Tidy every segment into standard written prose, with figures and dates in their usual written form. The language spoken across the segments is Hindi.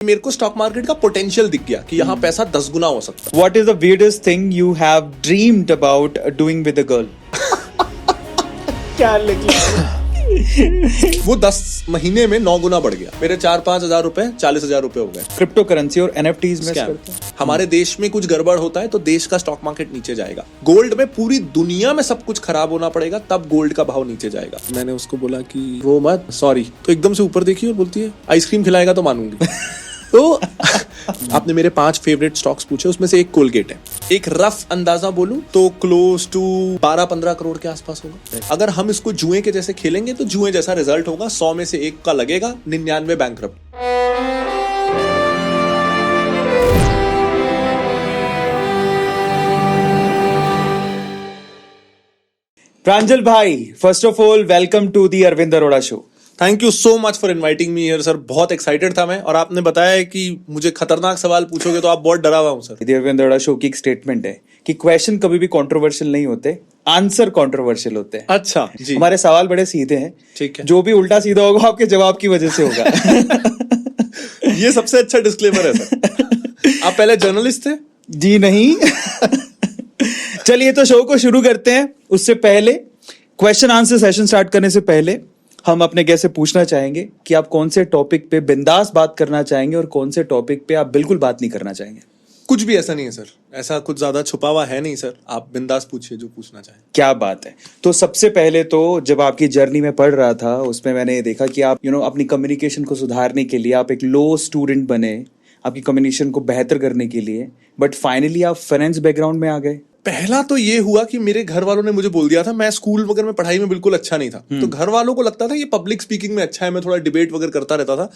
मेरे को स्टॉक मार्केट का पोटेंशियल दिख गया कि यहाँ पैसा 10 गुना हो सकता What is the weirdest thing you have dreamed about doing with a girl? क्या वो 10 महीने में 9 गुना बढ़ गया। मेरे 4-5 हजार रुपए 40,000 रुपए हो गए। क्रिप्टो करेंसी और NFTs में करते हैं। हमारे देश में कुछ गड़बड़ होता है तो देश का स्टॉक मार्केट नीचे जाएगा। गोल्ड में पूरी दुनिया में सब कुछ खराब होना पड़ेगा तब गोल्ड का भाव नीचे जाएगा। मैंने उसको बोला कि रो मत, सॉरी। तो एकदम से ऊपर देखी और बोलती है आइसक्रीम खिलाएगा तो मानूंगी। तो आपने मेरे 5 फेवरेट स्टॉक्स पूछे, उसमें से एक कोलगेट है। एक रफ अंदाजा बोलूं तो क्लोज टू 12-15 करोड़ के आसपास होगा। अगर हम इसको जुए के जैसे खेलेंगे तो जुए जैसा रिजल्ट होगा। 100 में से 1 का लगेगा, 99 बैंकरप्ट। प्रांजल भाई, first of all welcome to the Arvind Arora show. Thank you so much for inviting me here sir. बहुत एक्साइटेड था मैं, और आपने बताया है कि मुझे खतरनाक सवाल पूछोगे तो आप बहुत डरा हुआ हूं सर। दी अरविंद अरोड़ा शो की एक स्टेटमेंट है कि क्वेश्चन कभी भी कंट्रोवर्शियल नहीं होते, आंसर कंट्रोवर्शियल होते हैं। अच्छा जी। हमारे सवाल बड़े सीधे हैं। ठीक है। जो भी उल्टा सीधा होगा आपके जवाब की वजह से होगा। ये सबसे अच्छा डिस्क्लेमर है सर। आप पहले जर्नलिस्ट थे? जी नहीं। चलिए तो शो को शुरू करते हैं। उससे पहले क्वेश्चन आंसर सेशन स्टार्ट करने से पहले हम अपने गेस्ट से पूछना चाहेंगे कि आप कौन से टॉपिक पे बिंदास बात करना चाहेंगे और कौन से टॉपिक पे आप बिल्कुल बात नहीं करना चाहेंगे। कुछ भी ऐसा नहीं है सर, ऐसा कुछ ज्यादा छुपा हुआ है नहीं सर। आप बिंदास पूछिए जो पूछना चाहें। क्या बात है। तो सबसे पहले तो जब आपकी जर्नी में पढ़ रहा था उसमें मैंने ये देखा कि आप अपनी कम्युनिकेशन को सुधारने के लिए आप एक लो स्टूडेंट बने, आपकी कम्युनिकेशन को बेहतर करने के लिए, बट फाइनली आप फाइनेंस बैकग्राउंड में आ गए। पहला तो ये हुआ कि मेरे घर वालों ने मुझे बोल दिया था, मैं स्कूल वगैरह में पढ़ाई में बिल्कुल अच्छा नहीं था। तो घर वालों को लगता था ये पब्लिक स्पीकिंग में अच्छा है, मैं थोड़ा डिबेट वगैरह करता रहता था।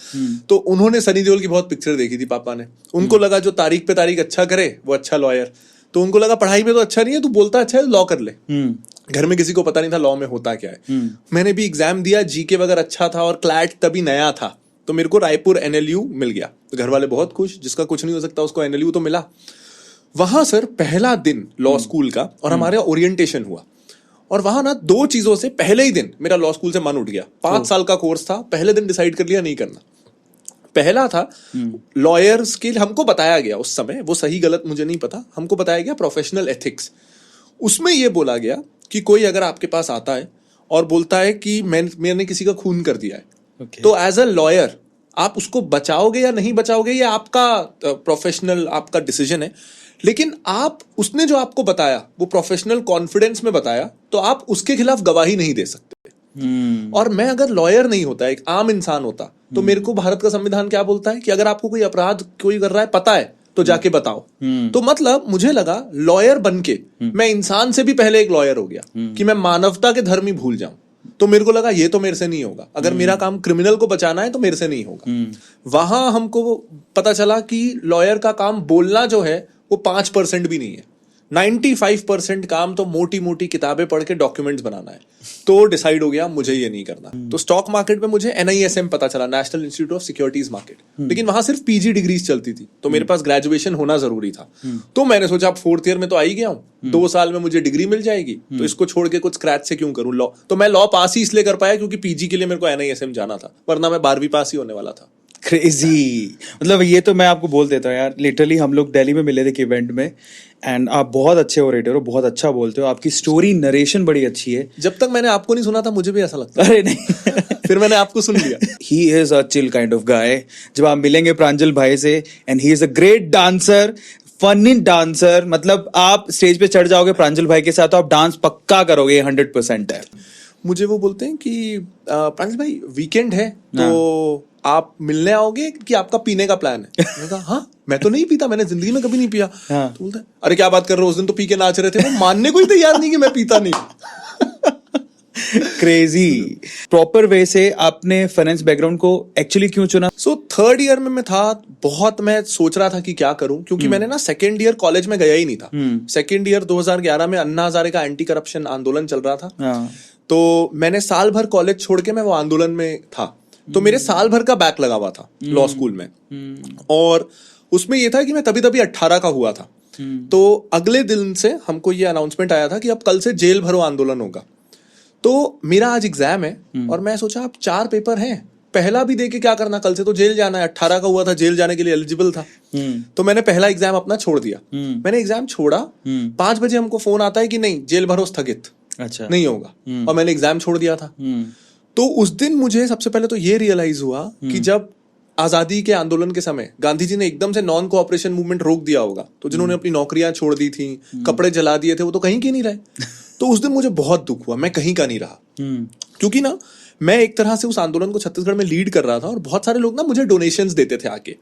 तो उन्होंने सनी देओल की बहुत पिक्चर देखी थी पापा ने। उनको लगा जो तारीख पे तारीख अच्छा करे वो अच्छा लॉयर। तो उनको लगा पढ़ाई में तो अच्छा नहीं है, तू बोलता अच्छा है, लॉ कर ले। घर में किसी को पता नहीं था लॉ में होता क्या है। मैंने भी एग्जाम दिया, जीके वगैरह अच्छा था और क्लैट तभी नया था, तो मेरे को रायपुर NLU मिल गया। तो घर वाले बहुत खुश, जिसका कुछ नहीं हो सकता उसको NLU तो मिला। वहां सर पहला दिन लॉ स्कूल का और हमारे ओरिएंटेशन हुआ, और वहां ना 2 चीजों से पहले ही दिन मेरा लॉ स्कूल से मन उठ गया। 5 साल का कोर्स था, पहले दिन डिसाइड कर लिया नहीं करना। पहला था लॉयर्स के लिए हमको बताया गया उस समय, वो सही गलत मुझे नहीं पता, हमको बताया गया प्रोफेशनल एथिक्स। उसमें ये बोला गया कि कोई अगर आपके पास आता है और बोलता है कि मैंने किसी का खून कर दिया है, तो एज अ लॉयर आप उसको बचाओगे या नहीं बचाओगे ये आपका प्रोफेशनल आपका डिसीजन है। लेकिन आप उसने जो आपको बताया वो प्रोफेशनल कॉन्फिडेंस में बताया, तो आप उसके खिलाफ गवाही नहीं दे सकते। और मैं अगर लॉयर नहीं होता, एक आम इंसान होता, तो मेरे को भारत का संविधान क्या बोलता है कि अगर आपको कोई अपराध कोई कर रहा है पता है तो जाके बताओ। तो मतलब मुझे लगा लॉयर बनके मैं इंसान से भी पहले एक लॉयर हो गया कि मैं मानवता के धर्म ही भूल जाऊं। तो मेरे को लगा ये तो मेरे से नहीं होगा, अगर मेरा काम क्रिमिनल को बचाना है तो मेरे से नहीं होगा। वहां हमको पता चला कि लॉयर का काम बोलना जो है वो 5% भी नहीं है। 95% काम तो मोटी मोटी किताबें पढ़ के डॉक्यूमेंट्स बनाना है। तो डिसाइड हो गया मुझे ये नहीं करना। तो स्टॉक मार्केट में मुझे NISM पता चला, national institute of securities market, लेकिन वहां सिर्फ PG डिग्रीज चलती थी, तो मेरे पास ग्रेजुएशन होना जरूरी था। तो मैंने सोचा अब 4th ईयर में तो आ ही गया हूँ, 2 साल में मुझे डिग्री मिल जाएगी, तो इसको छोड़ के कुछ स्क्रैच से क्यों करूँ लॉ। तो मैं लॉ पास ही इसलिए कर पाया क्योंकि PG के लिए मेरे को NISM जाना था, वरना मैं 12वीं पास ही होने वाला था। क्रेजी। मतलब ये तो मैं आपको बोल देता हूँ यार, लिटरली हम लोग दिल्ली में मिले थे एक इवेंट में, एंड आप बहुत अच्छे ओरेटर हो, बहुत अच्छा बोलते हो, आपकी स्टोरी नरेशन बड़ी अच्छी है। जब तक मैंने आपको नहीं सुना था मुझे भी ऐसा लगता। अरे नहीं। फिर मैंने आपको सुन लिया। He is a chill kind of guy. जब आप मिलेंगे प्रांजल भाई से, and he is a great dancer, funny dancer. मतलब आप स्टेज पे चढ़ जाओगे प्रांजल भाई के साथ तो आप डांस पक्का करोगे, 100% है। मुझे वो बोलते हैं कि प्रांजल भाई वीकेंड है तो आप मिलने आओगे कि आपका पीने का प्लान है। मैंने कहा हाँ, मैं तो नहीं पीता, मैंने जिंदगी में कभी नहीं पिया। तो बोलते हैं अरे क्या बात कर रहे हो, उस दिन तो पी के नाच रहे थे। वो मानने को ही तैयार नहीं कि मैं पीता नहीं। क्रेजी। प्रॉपर वे से आपने फाइनेंस बैकग्राउंड को एक्चुअली क्यों चुना? सो 3rd ईयर में मैं था, बहुत मैं सोच रहा था कि क्या करूं, क्योंकि मैंने ना 2nd ईयर कॉलेज में गया ही नहीं था। 2nd ईयर 2011 में अन्ना हजारे का एंटी करप्शन आंदोलन चल रहा था। तो मैंने साल भर कॉलेज छोड़ के मैं वो आंदोलन में था, तो मेरे साल भर का बैक लगा हुआ था लॉ स्कूल में। और उसमें ये था कि मैं तभी 18 का हुआ था। तो अगले दिन से हमको ये अनाउंसमेंट आया था कि अब कल से जेल भरो आंदोलन होगा। तो मेरा आज एग्जाम है और मैं सोचा अब 4 पेपर हैं, पहला भी दे के क्या करना, कल से तो जेल जाना है, 18 का हुआ था, जेल जाने के लिए एलिजिबल था। तो मैंने पहला एग्जाम अपना छोड़ दिया। मैंने एग्जाम छोड़ा, 5 बजे हमको फोन आता है कि नहीं, जेल भरो स्थगित, अच्छा नहीं होगा, और मैंने एग्जाम छोड़ दिया था। तो उस दिन मुझे सबसे पहले तो ये रियलाइज हुआ कि जब आजादी के आंदोलन के समय गांधी जी ने एकदम से नॉन कोऑपरेशन मूवमेंट रोक दिया होगा, तो जिन्होंने अपनी नौकरियां छोड़ दी थी, कपड़े जला दिए थे, वो तो कहीं के नहीं रहे। तो उस दिन मुझे बहुत दुख हुआ, मैं कहीं का नहीं रहा। क्योंकि ना मैं एक तरह से उस आंदोलन को छत्तीसगढ़ में लीड कर रहा था, और बहुत सारे लोग ना मुझे डोनेशंस देते थे आके,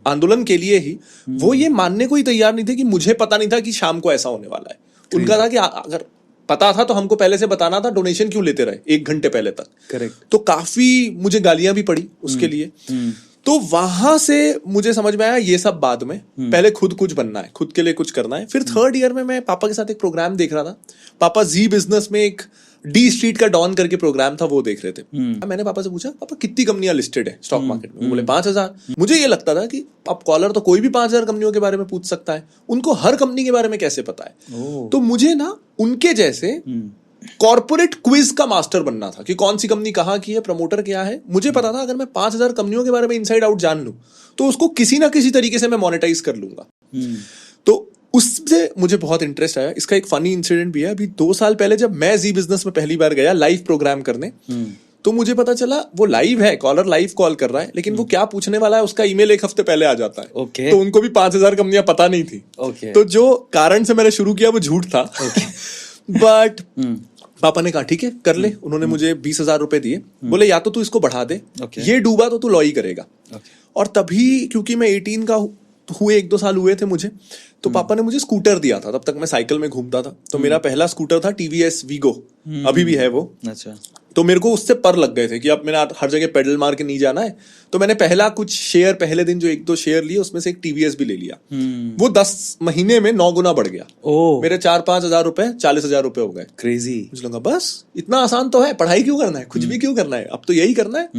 आंदोलन के लिए ही। वो ये मानने को ही तैयार नहीं थे कि मुझे पता नहीं था कि शाम को ऐसा होने वाला है। उनका था कि अगर पता था तो हमको पहले से बताना था, डोनेशन क्यों लेते रहे 1 घंटे पहले तक। करेक्ट। तो काफी मुझे गालियां भी पड़ी उसके लिए। तो वहां से मुझे समझ में आया ये सब बाद में, पहले खुद कुछ बनना है, खुद के लिए कुछ करना है। फिर 3rd ईयर में मैं पापा के साथ एक प्रोग्राम देख रहा था। पापा जी बिजनेस में एक डी स्ट्रीट का डॉन करके प्रोग्राम था, वो देख रहे थे। मैंने पापा से पूछा, पापा कितनी कंपनियां लिस्टेड है स्टॉक मार्केट में? बोले 5000। मुझे ये लगता था कि अब कॉलर तो कोई भी 5000 कंपनियों के बारे में पूछ सकता है, उनको हर कंपनी के बारे में कैसे पता है? तो मुझे ना उनके जैसे कॉर्पोरेट क्विज का मास्टर बनना था कि कौन सी कंपनी कहाँ की है, प्रमोटर क्या है। मुझे पता था अगर मैं 5000 कंपनियों के बारे में इनसाइड आउट जान लूं तो उसको किसी ना किसी तरीके से मैं मोनेटाइज कर लूंगा। तो उससे मुझे बहुत इंटरेस्ट आया। इसका एक फनी इंसिडेंट भी है। अभी 2 साल पहले जब मैं जी बिजनेस में पहली बार गया लाइव प्रोग्राम करने, तो मुझे पता चला वो लाइव है, कॉलर लाइव कॉल कर रहा है, लेकिन वो क्या पूछने वाला है उसका ईमेल 1 हफ्ते पहले आ जाता है। Okay. तो उनको भी 5000 कंपनियां पता नहीं थी। Okay. तो जो कारण से मैंने शुरू किया वो झूठ था। बट पापा ने कहा ठीक है कर ले। उन्होंने मुझे 20,000 रुपए दिए, बोले या तो तू इसको बढ़ा दे, ये डूबा तो तू लॉ ही करेगा। और तभी क्योंकि मैं 18 का हुए 1-2 साल हुए थे मुझे, तो पापा ने मुझे स्कूटर दिया था। तब तक मैं साइकिल में घूमता था, तो मेरा पहला स्कूटर था टीवीएस वीगो, अभी भी है वो। अच्छा। तो मेरे को उससे पर लग गए थे कि अब मैंने हर जगह पेडल मार के नहीं जाना है। तो मैंने पहला कुछ शेयर, पहले दिन जो 1-2 शेयर लिए, उसमें से एक टीवीएस भी ले लिया। वो 10 महीने में 9 गुना बढ़ गया। मेरे 4-5 हजार रुपए 40,000 रुपए हो गए। क्रेजी। मुझे लगा बस इतना आसान तो है, पढ़ाई क्यों करना है, कुछ भी क्यों करना है, अब तो यही करना है।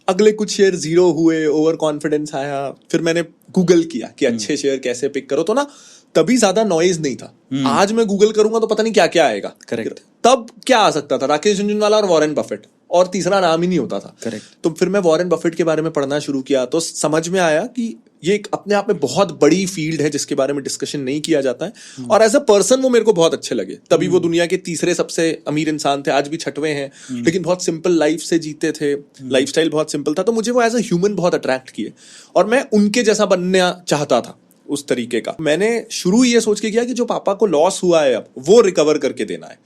अगले कुछ शेयर 0 हुए, ओवर कॉन्फिडेंस आया। फिर मैंने गूगल किया कि अच्छे शेयर कैसे पिक करो, तो ना तभी ज्यादा नॉइज नहीं था। आज मैं गूगल करूंगा तो पता नहीं क्या क्या आएगा। करेक्ट। तब क्या आ सकता था, राकेश झुनझुनवाला और वॉरेन बफेट, और तीसरा नाम ही नहीं होता था। करेक्ट। तो फिर मैं वॉरेन बफेट के बारे में पढ़ना शुरू किया, तो समझ में आया कि ये एक अपने आप में बहुत बड़ी फील्ड है जिसके बारे में डिस्कशन नहीं किया जाता है। और एज अ पर्सन वो मेरे को बहुत अच्छे लगे। तभी वो दुनिया के तीसरे सबसे अमीर इंसान थे, आज भी 6वें हैं, लेकिन बहुत सिंपल लाइफ से जीते थे, लाइफस्टाइल बहुत सिंपल था। तो मुझे वो एज अ ह्यूमन बहुत अट्रैक्ट किए, और मैं उनके जैसा बनना चाहता था, उस तरीके का। मैंने शुरू ये सोच के किया कि जो पापा को लॉस हुआ है अब वो रिकवर करके देना है।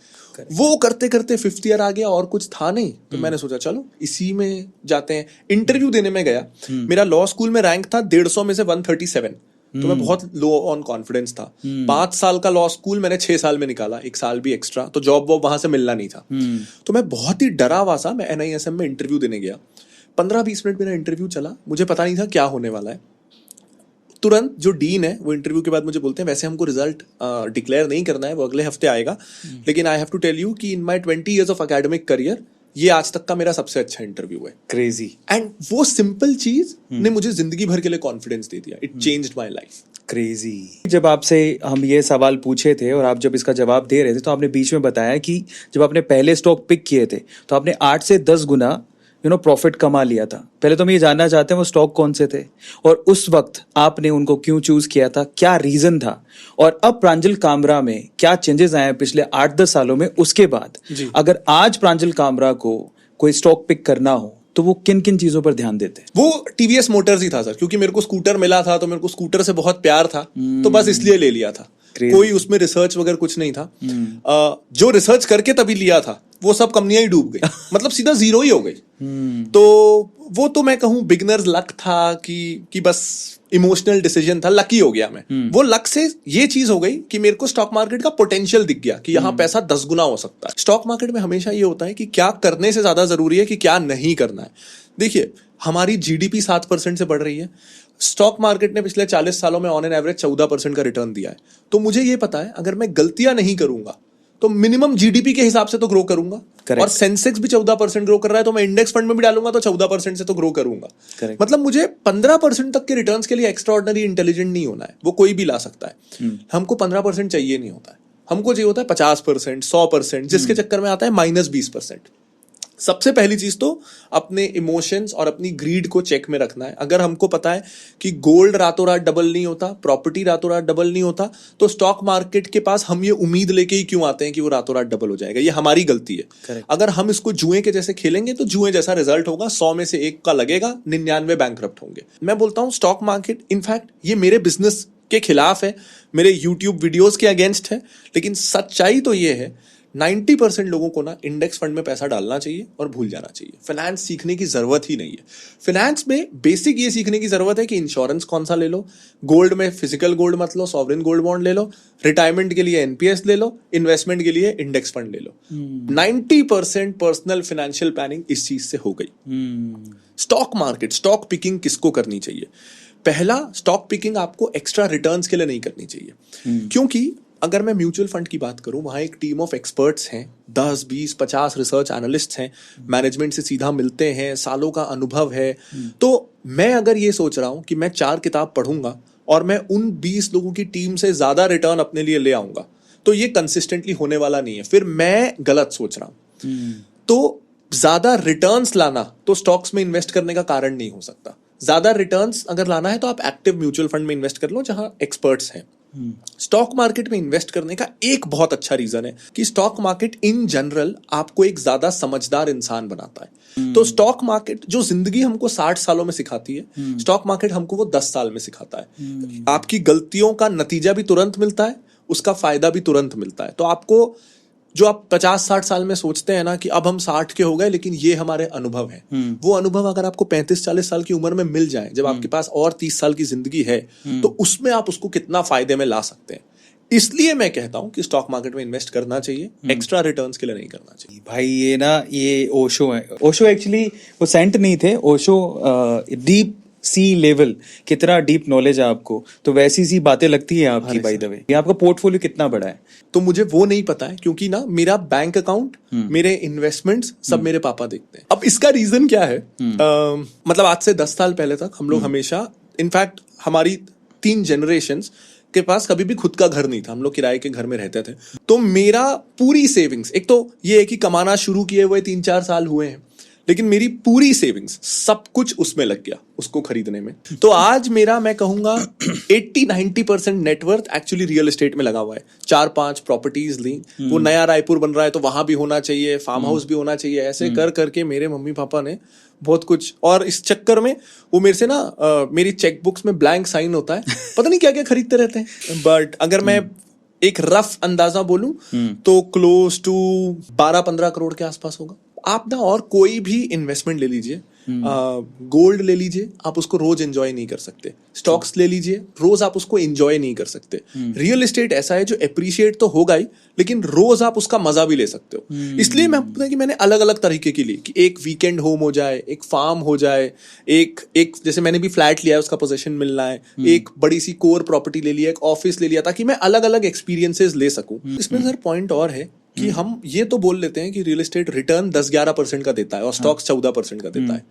वो करते करते 5th ईयर आ गया और कुछ था नहीं, तो मैंने सोचा चलो इसी में जाते हैं। इंटरव्यू देने में गया, मेरा लॉ स्कूल में रैंक था 150 में से 137, तो मैं बहुत लो ऑन कॉन्फिडेंस था। 5 साल का लॉ स्कूल मैंने 6 साल में निकाला, 1 साल भी एक्स्ट्रा, तो जॉब वॉब वहां से मिलना नहीं था। तो मैं बहुत ही डरा हुआ सा, मैं NISM में इंटरव्यू देने गया। 15-20 मिनट मेरा इंटरव्यू चला, मुझे पता नहीं था क्या होने वाला है। तुरंत जो डीन है वो इंटरव्यू के बाद मुझे बोलते हैं वैसे हमको रिजल्ट डिक्लेयर नहीं करना है, वो अगले हफ्ते आएगा, लेकिन I have to tell you कि in my 20 years of academic career ये आज तक का मेरा सबसे अच्छा इंटरव्यू है। क्रेजी। एंड वो सिंपल चीज ने मुझे जिंदगी भर के लिए कॉन्फिडेंस दे दिया। It changed my life. Crazy. जब आपसे हम ये सवाल पूछे थे और आप जब इसका जवाब दे रहे थे, तो आपने बीच में बताया कि जब आपने पहले स्टॉक पिक किए थे तो आपने 8 से 10 गुना प्रॉफिट कमा लिया था। पहले तो हम ये जानना चाहते हैं वो स्टॉक कौन से थे, और उस वक्त आपने उनको क्यों चूज किया था, क्या रीजन था, और अब प्रांजल कामरा में क्या चेंजेस आए हैं पिछले 8-10 सालों में। उसके बाद अगर आज प्रांजल कामरा को कोई स्टॉक पिक करना हो तो वो किन किन चीजों पर ध्यान देते हैं? वो टीवीएस मोटर्स ही था सर, क्योंकि मेरे को स्कूटर मिला था, तो मेरे को स्कूटर से बहुत प्यार था, तो बस इसलिए ले लिया था। कोई उसमें रिसर्च वगैरह कुछ नहीं था। जो रिसर्च करके तभी लिया था वो सब कंपनियां ही डूब गई, मतलब सीधा 0 ही हो गई। तो वो तो मैं कहूं बिगनर्स लक था कि बस इमोशनल डिसीजन था, लकी हो गया मैं। वो लक से ये चीज हो गई कि मेरे को स्टॉक मार्केट का पोटेंशियल दिख गया कि यहाँ पैसा 10 गुना हो सकता है। स्टॉक मार्केट में हमेशा ये होता है कि क्या करने से ज्यादा जरूरी है कि क्या नहीं करना है। देखिए हमारी GDP 7% से बढ़ रही है, स्टॉक मार्केट ने पिछले 40 सालों में ऑन एन एवरेज 14% का रिटर्न दिया है। तो मुझे ये पता है अगर मैं गलतियां नहीं करूंगा तो मिनिमम GDP के हिसाब से तो ग्रो करूंगा। Correct. और सेंसेक्स भी 14% ग्रो कर रहा है, तो मैं इंडेक्स फंड में भी डालूंगा तो 14% से तो ग्रो करूंगा। Correct. मतलब मुझे 15% तक के रिटर्न्स के लिए एक्स्ट्रा ऑर्डिनरी इंटेलिजेंट नहीं होना है, वो कोई भी ला सकता है। हमको 15% चाहिए नहीं होता है, हमको चाहिए होता है 50%, 100%, जिसके चक्कर में आता है -20%। सबसे पहली चीज तो अपने इमोशंस और अपनी ग्रीड को चेक में रखना है। अगर हमको पता है कि गोल्ड रातों रात डबल नहीं होता, प्रॉपर्टी रातों रात डबल नहीं होता, तो स्टॉक मार्केट के पास हम ये उम्मीद लेके ही क्यों आते हैं कि वो रातों रात डबल हो जाएगा? ये हमारी गलती है। Correct. अगर हम इसको जुए के जैसे खेलेंगे तो जुए जैसा रिजल्ट होगा, 100 में से 1 का लगेगा, 99 बैंकरप्ट होंगे। मैं बोलता हूं स्टॉक मार्केट इनफैक्ट ये मेरे बिजनेस के खिलाफ है, मेरे यूट्यूब वीडियोस के अगेंस्ट है, लेकिन सच्चाई तो ये है 90% लोगों को ना इंडेक्स फंड में पैसा डालना चाहिए और भूल जाना चाहिए। फाइनेंस सीखने की जरूरत ही नहीं है। फाइनेंस में बेसिक ये सीखने की जरूरत है कि इंश्योरेंस कौन सा ले लो, गोल्ड में फिजिकल गोल्ड मत लो, सॉवरेन गोल्ड बॉन्ड ले लो, रिटायरमेंट के लिए एनपीएस ले लो, इन्वेस्टमेंट के लिए इंडेक्स फंड ले लो। 90% पर्सनल फाइनेंशियल प्लानिंग इस चीज से हो गई। स्टॉक मार्केट, स्टॉक पिकिंग किसको करनी चाहिए? पहला, स्टॉक पिकिंग आपको एक्स्ट्रा रिटर्न्स के लिए नहीं करनी चाहिए, क्योंकि अगर मैं म्यूचुअल फंड की बात करूं, वहां एक टीम ऑफ एक्सपर्ट्स हैं, 10, 20, 50 रिसर्च एनालिस्ट हैं, मैनेजमेंट से सीधा मिलते हैं, सालों का अनुभव है। तो मैं अगर ये सोच रहा हूं कि मैं 4 किताब पढ़ूंगा और मैं उन 20 लोगों की टीम से ज्यादा रिटर्न अपने लिए ले आऊंगा, तो ये कंसिस्टेंटली होने वाला नहीं है, फिर मैं गलत सोच रहा हूं। तो ज्यादा रिटर्न्स लाना तो स्टॉक्स में इन्वेस्ट करने का कारण नहीं हो सकता। ज्यादा रिटर्न्स अगर लाना है तो आप एक्टिव म्यूचुअल फंड में इन्वेस्ट कर लो जहां एक्सपर्ट्स हैं। स्टॉक मार्केट में इन्वेस्ट करने का एक बहुत अच्छा रीजन है कि स्टॉक मार्केट इन जनरल आपको एक ज्यादा समझदार इंसान बनाता है। तो स्टॉक मार्केट जो जिंदगी हमको 60 सालों में सिखाती है, स्टॉक मार्केट हमको वो 10 साल में सिखाता है। आपकी गलतियों का नतीजा भी तुरंत मिलता है, उसका फायदा भी तुरंत मिलता है। तो आपको जो आप 50-60 साल में सोचते हैं ना कि अब हम 60 के हो गए लेकिन ये हमारे अनुभव है, वो अनुभव अगर आपको 35-40 साल की उम्र में मिल जाए, जब आपके पास और 30 साल की जिंदगी है, तो उसमें आप उसको कितना फायदे में ला सकते हैं। इसलिए मैं कहता हूं कि स्टॉक मार्केट में इन्वेस्ट करना चाहिए, एक्स्ट्रा रिटर्न्स के लिए नहीं करना चाहिए। भाई ये ना, ये ओशो है। ओशो एक्चुअली वो सेंट नहीं थे, ओशो डीप सी लेवल, कितना डीप नॉलेज है आपको, तो वैसी सी बातें लगती है आपकी। बाय द वे, ये आपका पोर्टफोलियो कितना बड़ा है? तो मुझे वो नहीं पता है, क्योंकि ना मेरा बैंक अकाउंट, मेरे इन्वेस्टमेंट्स सब मेरे पापा देखते हैं। अब इसका रीजन क्या है? मतलब आज से 10 साल पहले तक हम लोग हमेशा, इनफैक्ट हमारी 3 जनरेशंस के पास कभी भी खुद का घर नहीं था, हम लोग किराए के घर में रहते थे। तो मेरा पूरी सेविंग्स, एक तो ये है कि कमाना शुरू किए हुए 3-4 साल हुए हैं, लेकिन मेरी पूरी सेविंग्स सब कुछ उसमें लग गया, उसको खरीदने में। तो आज मेरा, मैं कहूंगा 80-90% नेटवर्थ एक्चुअली रियल एस्टेट में लगा हुआ है। 4-5 प्रॉपर्टीज ली, वो नया रायपुर बन रहा है तो वहां भी होना चाहिए, फार्म हाउस भी होना चाहिए, ऐसे कर करके मेरे मम्मी पापा ने बहुत कुछ, और इस चक्कर में वो मेरे से ना मेरी चेकबुक्स में ब्लैंक साइन होता है, पता नहीं क्या क्या खरीदते रहते हैं। बट अगर मैं एक रफ अंदाजा बोलूं तो क्लोज टू 12-15 करोड़ के आसपास होगा। आप ना और कोई भी इन्वेस्टमेंट ले लीजिए, गोल्ड ले लीजिए, आप उसको रोज एंजॉय नहीं कर सकते। स्टॉक्स ले लीजिए, रोज आप उसको एंजॉय नहीं कर सकते। रियल एस्टेट ऐसा है जो एप्रिशिएट तो होगा ही, लेकिन रोज आप उसका मजा भी ले सकते हो। इसलिए मैंने अलग अलग तरीके की ली कि एक वीकेंड होम हो जाए, एक फार्म हो जाए, एक जैसे मैंने भी फ्लैट लिया है, उसका पोजीशन मिलना है, एक बड़ी सी कोर प्रॉपर्टी ले लिया, एक ऑफिस ले लिया, ताकि मैं अलग अलग एक्सपीरियंसेस ले सकूं। इसमें सर पॉइंट और है कि हम ये तो बोल लेते हैं कि रियल एस्टेट रिटर्न 10-11% का देता है और स्टॉक्स 14% का देता है,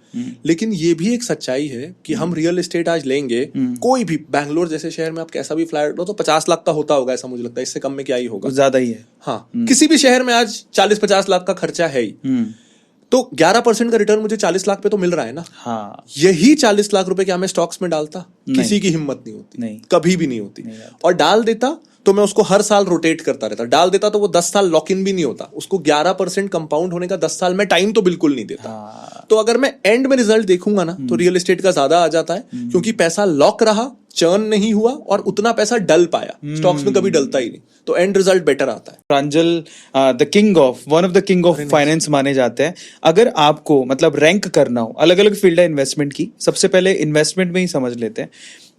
लेकिन ये भी एक सच्चाई है कि हम रियल एस्टेट आज लेंगे, कोई भी बैंगलोर जैसे शहर में आप कैसा भी फ्लैट लो तो 50 लाख का होता होगा, ऐसा मुझे लगता है, इससे कम में क्या ही होगा, ज्यादा ही है। हाँ, किसी भी शहर में आज 40-50 लाख का खर्चा है ही, तो 11% का रिटर्न मुझे 40 लाख पे तो मिल रहा है ना। हाँ, यही 40 लाख रुपए क्या मैं स्टॉक्स में डालता? किसी की हिम्मत नहीं होती, नहीं, कभी भी नहीं होती। और डाल देता तो मैं उसको हर साल रोटेट करता रहता, डाल देता तो वो 10 साल लॉक इन भी नहीं होता, उसको 11% कंपाउंड होने का 10 साल में टाइम तो बिल्कुल नहीं देता। हाँ। तो अगर मैं एंड में रिजल्ट देखूंगा ना तो रियल एस्टेट का ज्यादा आ जाता है, क्योंकि पैसा लॉक रहा, चर्न नहीं हुआ और उतना पैसा डल पाया। स्टॉक्स में कभी डलता ही नहीं, तो एंड रिजल्ट बेटर आता है। Pranjal one of the king of finance माने जाते हैं। अगर आपको मतलब रैंक करना हो, अलग अलग फील्ड है इन्वेस्टमेंट की, सबसे पहले इन्वेस्टमेंट में ही समझ लेते हैं।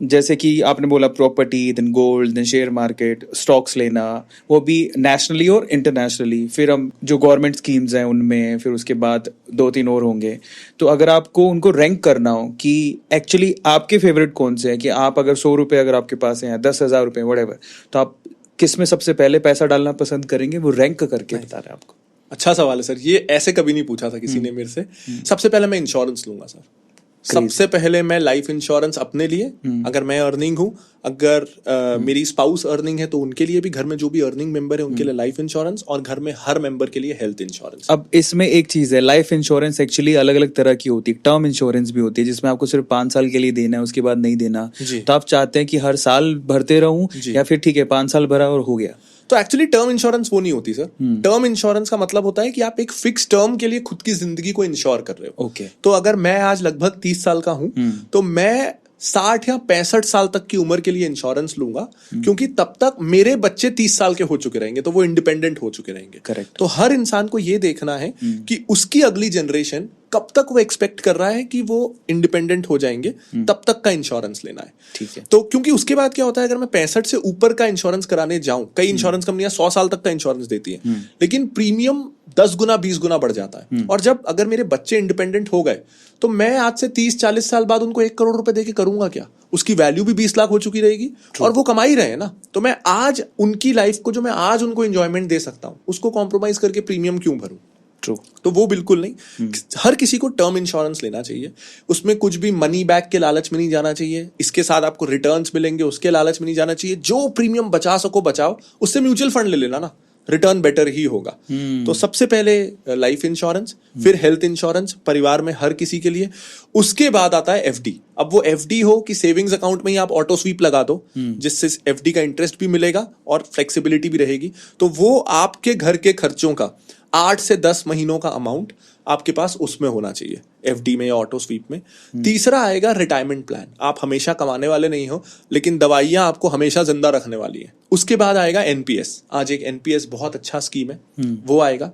जैसे कि आपने बोला property, then gold, then share market, stocks लेना, वो भी नेशनली और इंटरनेशनली, फिर हम जो गवर्नमेंट स्कीम्स हैं उनमें, फिर उसके बाद 2-3 और होंगे। तो अगर आपको उनको रैंक करना हो कि एक्चुअली आपके फेवरेट कौन से हैं, कि आप अगर 100 रुपये अगर आपके पास हैं, 10,000 रुपये, व्हाटएवर, तो आप किस में सबसे पहले पैसा डालना पसंद करेंगे? वो रैंक करके बता रहे हैं आपको। अच्छा सवाल है सर, ये ऐसे कभी नहीं पूछा था किसी ने मेरे से। सबसे पहले मैं इंश्योरेंस लूंगा सर, सबसे पहले मैं लाइफ इंश्योरेंस अपने लिए, अगर मैं अर्निंग हूं, अगर मेरी स्पाउस अर्निंग है तो उनके लिए भी, घर में जो भी अर्निंग मेंबर है उनके लिए लाइफ इंश्योरेंस, और घर में हर मेंबर के लिए हेल्थ इंश्योरेंस। अब इसमें एक चीज है, लाइफ इंश्योरेंस एक्चुअली अलग अलग तरह की होती है। टर्म इंश्योरेंस भी होती है जिसमें आपको सिर्फ 5 साल के लिए देना है, उसके बाद नहीं देना। जी। तो आप चाहते हैं कि हर साल भरते रहूं, या फिर ठीक है 5 साल भरा और हो गया? तो एक्चुअली टर्म इंश्योरेंस वो नहीं होती सर। टर्म इंश्योरेंस का मतलब होता है कि आप एक फिक्स टर्म के लिए खुद की जिंदगी को इंश्योर कर रहे हो। ओके। तो अगर मैं आज लगभग 30 साल का हूं, तो मैं 60 या 65 साल तक की उम्र के लिए इंश्योरेंस लूंगा, क्योंकि तब तक मेरे बच्चे 30 साल के हो चुके रहेंगे, तो वो इंडिपेंडेंट हो चुके रहेंगे। करेक्ट। तो हर इंसान को ये देखना है कि उसकी अगली जनरेशन कब तक वो एक्सपेक्ट कर रहा है कि वो इंडिपेंडेंट हो जाएंगे, तब तक का इंश्योरेंस लेना है। ठीक है। तो क्योंकि उसके बाद क्या होता है, अगर मैं 65 से ऊपर का इंश्योरेंस कराने जाऊं, कई इंश्योरेंस कंपनियां 100 साल तक का इंश्योरेंस देती है, लेकिन प्रीमियम 10 गुना 20 गुना बढ़ जाता है। और जब अगर मेरे बच्चे इंडिपेंडेंट हो गए, तो मैं आज से 30-40 साल बाद उनको 1 करोड़ रुपए देके करूंगा क्या? उसकी वैल्यू भी 20 लाख हो चुकी रहेगी, और वो कमा ही रहे हैं ना। तो मैं आज उनकी लाइफ को, जो मैं आज उनको एंजॉयमेंट दे सकता हूं, उसको कॉम्प्रोमाइज करके प्रीमियम क्यों भरूं? ट्रू। तो वो बिल्कुल नहीं। हर किसी को टर्म इंश्योरेंस लेना चाहिए। उसमें कुछ भी मनी बैक के लालच में नहीं जाना चाहिए, इसके साथ आपको रिटर्न्स मिलेंगे उसके लालच में नहीं जाना चाहिए। जो प्रीमियम बचा सको बचाओ, उससे म्यूचुअल फंड ले लेना ना, रिटर्न बेटर ही होगा। तो सबसे पहले लाइफ इंश्योरेंस, फिर हेल्थ इंश्योरेंस परिवार में हर किसी के लिए। उसके बाद आता है एफडी। अब वो एफडी हो कि सेविंग्स अकाउंट में ही आप ऑटो स्वीप लगा दो, जिससे एफडी का इंटरेस्ट भी मिलेगा और फ्लेक्सिबिलिटी भी रहेगी। तो वो आपके घर के खर्चों का 8 से 10 महीनों का अमाउंट आपके पास उसमें होना चाहिए, एफडी में या ऑटो स्वीप में। तीसरा आएगा रिटायरमेंट प्लान। आप हमेशा कमाने वाले नहीं हो, लेकिन दवाइयां आपको हमेशा जिंदा रखने वाली है। उसके बाद आएगा एनपीएस। आज एक एनपीएस बहुत अच्छा स्कीम है, वो आएगा।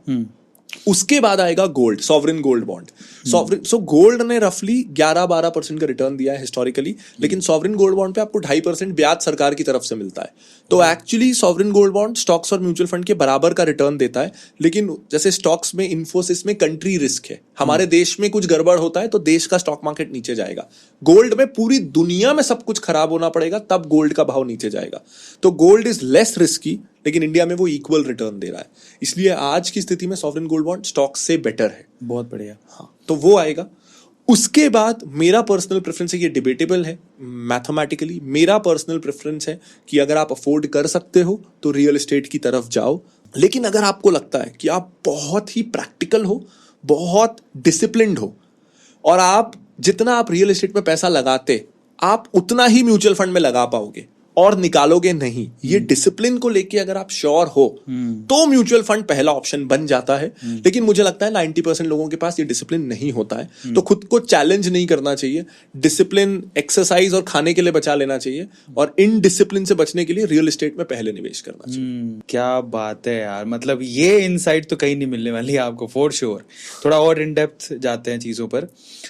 उसके बाद आएगा gold, sovereign gold bond. Sovereign, so gold ने रफली 11-12% का रिटर्न दिया है हिस्टोरिकली, लेकिन सॉवरिन गोल्ड बॉन्ड पे आपको 2.5% ब्याज सरकार की तरफ से मिलता है। तो actually sovereign gold bond stocks और म्यूचुअल फंड के बराबर का रिटर्न देता है, लेकिन जैसे स्टॉक्स में, इन्फोसिस में कंट्री रिस्क है। हमारे देश में कुछ गड़बड़ होता है तो देश का स्टॉक मार्केट नीचे जाएगा। गोल्ड में पूरी दुनिया में सब कुछ खराब होना पड़ेगा, तब गोल्ड का भाव नीचे जाएगा। तो गोल्ड इज लेस रिस्की, लेकिन इंडिया में वो इक्वल रिटर्न दे रहा है। इसलिए आज की स्थिति में सॉवरिन गोल्ड बॉन्ड स्टॉक से बेटर है। बहुत बढ़िया। हाँ, तो वो आएगा। उसके बाद मेरा पर्सनल प्रेफरेंस है, ये डिबेटेबल है मैथमेटिकली, मेरा पर्सनल प्रेफरेंस है कि अगर आप अफोर्ड कर सकते हो तो रियल एस्टेट की तरफ जाओ। लेकिन अगर आपको लगता है कि आप बहुत ही प्रैक्टिकल हो, बहुत डिसिप्लिन्ड हो, और आप जितना आप रियल एस्टेट में पैसा लगाते, आप उतना ही म्यूचुअल फंड में लगा पाओगे और निकालोगे नहीं, ये डिसिप्लिन को लेके अगर आप श्योर हो, तो म्यूचुअल फंड पहला ऑप्शन बन जाता है। लेकिन मुझे लगता है 90% लोगों के पास ये डिसिप्लिन नहीं होता है। तो खुद को चैलेंज नहीं करना चाहिए, डिसिप्लिन एक्सरसाइज और खाने के लिए बचा लेना चाहिए, और इन डिसिप्लिन से बचने के लिए रियल एस्टेट में पहले निवेश करना चाहिए। क्या बात है यार, मतलब ये इनसाइट तो कहीं नहीं मिलने वाली है आपको, फॉर श्योर। थोड़ा और इन डेप्थ जाते हैं चीजों पर।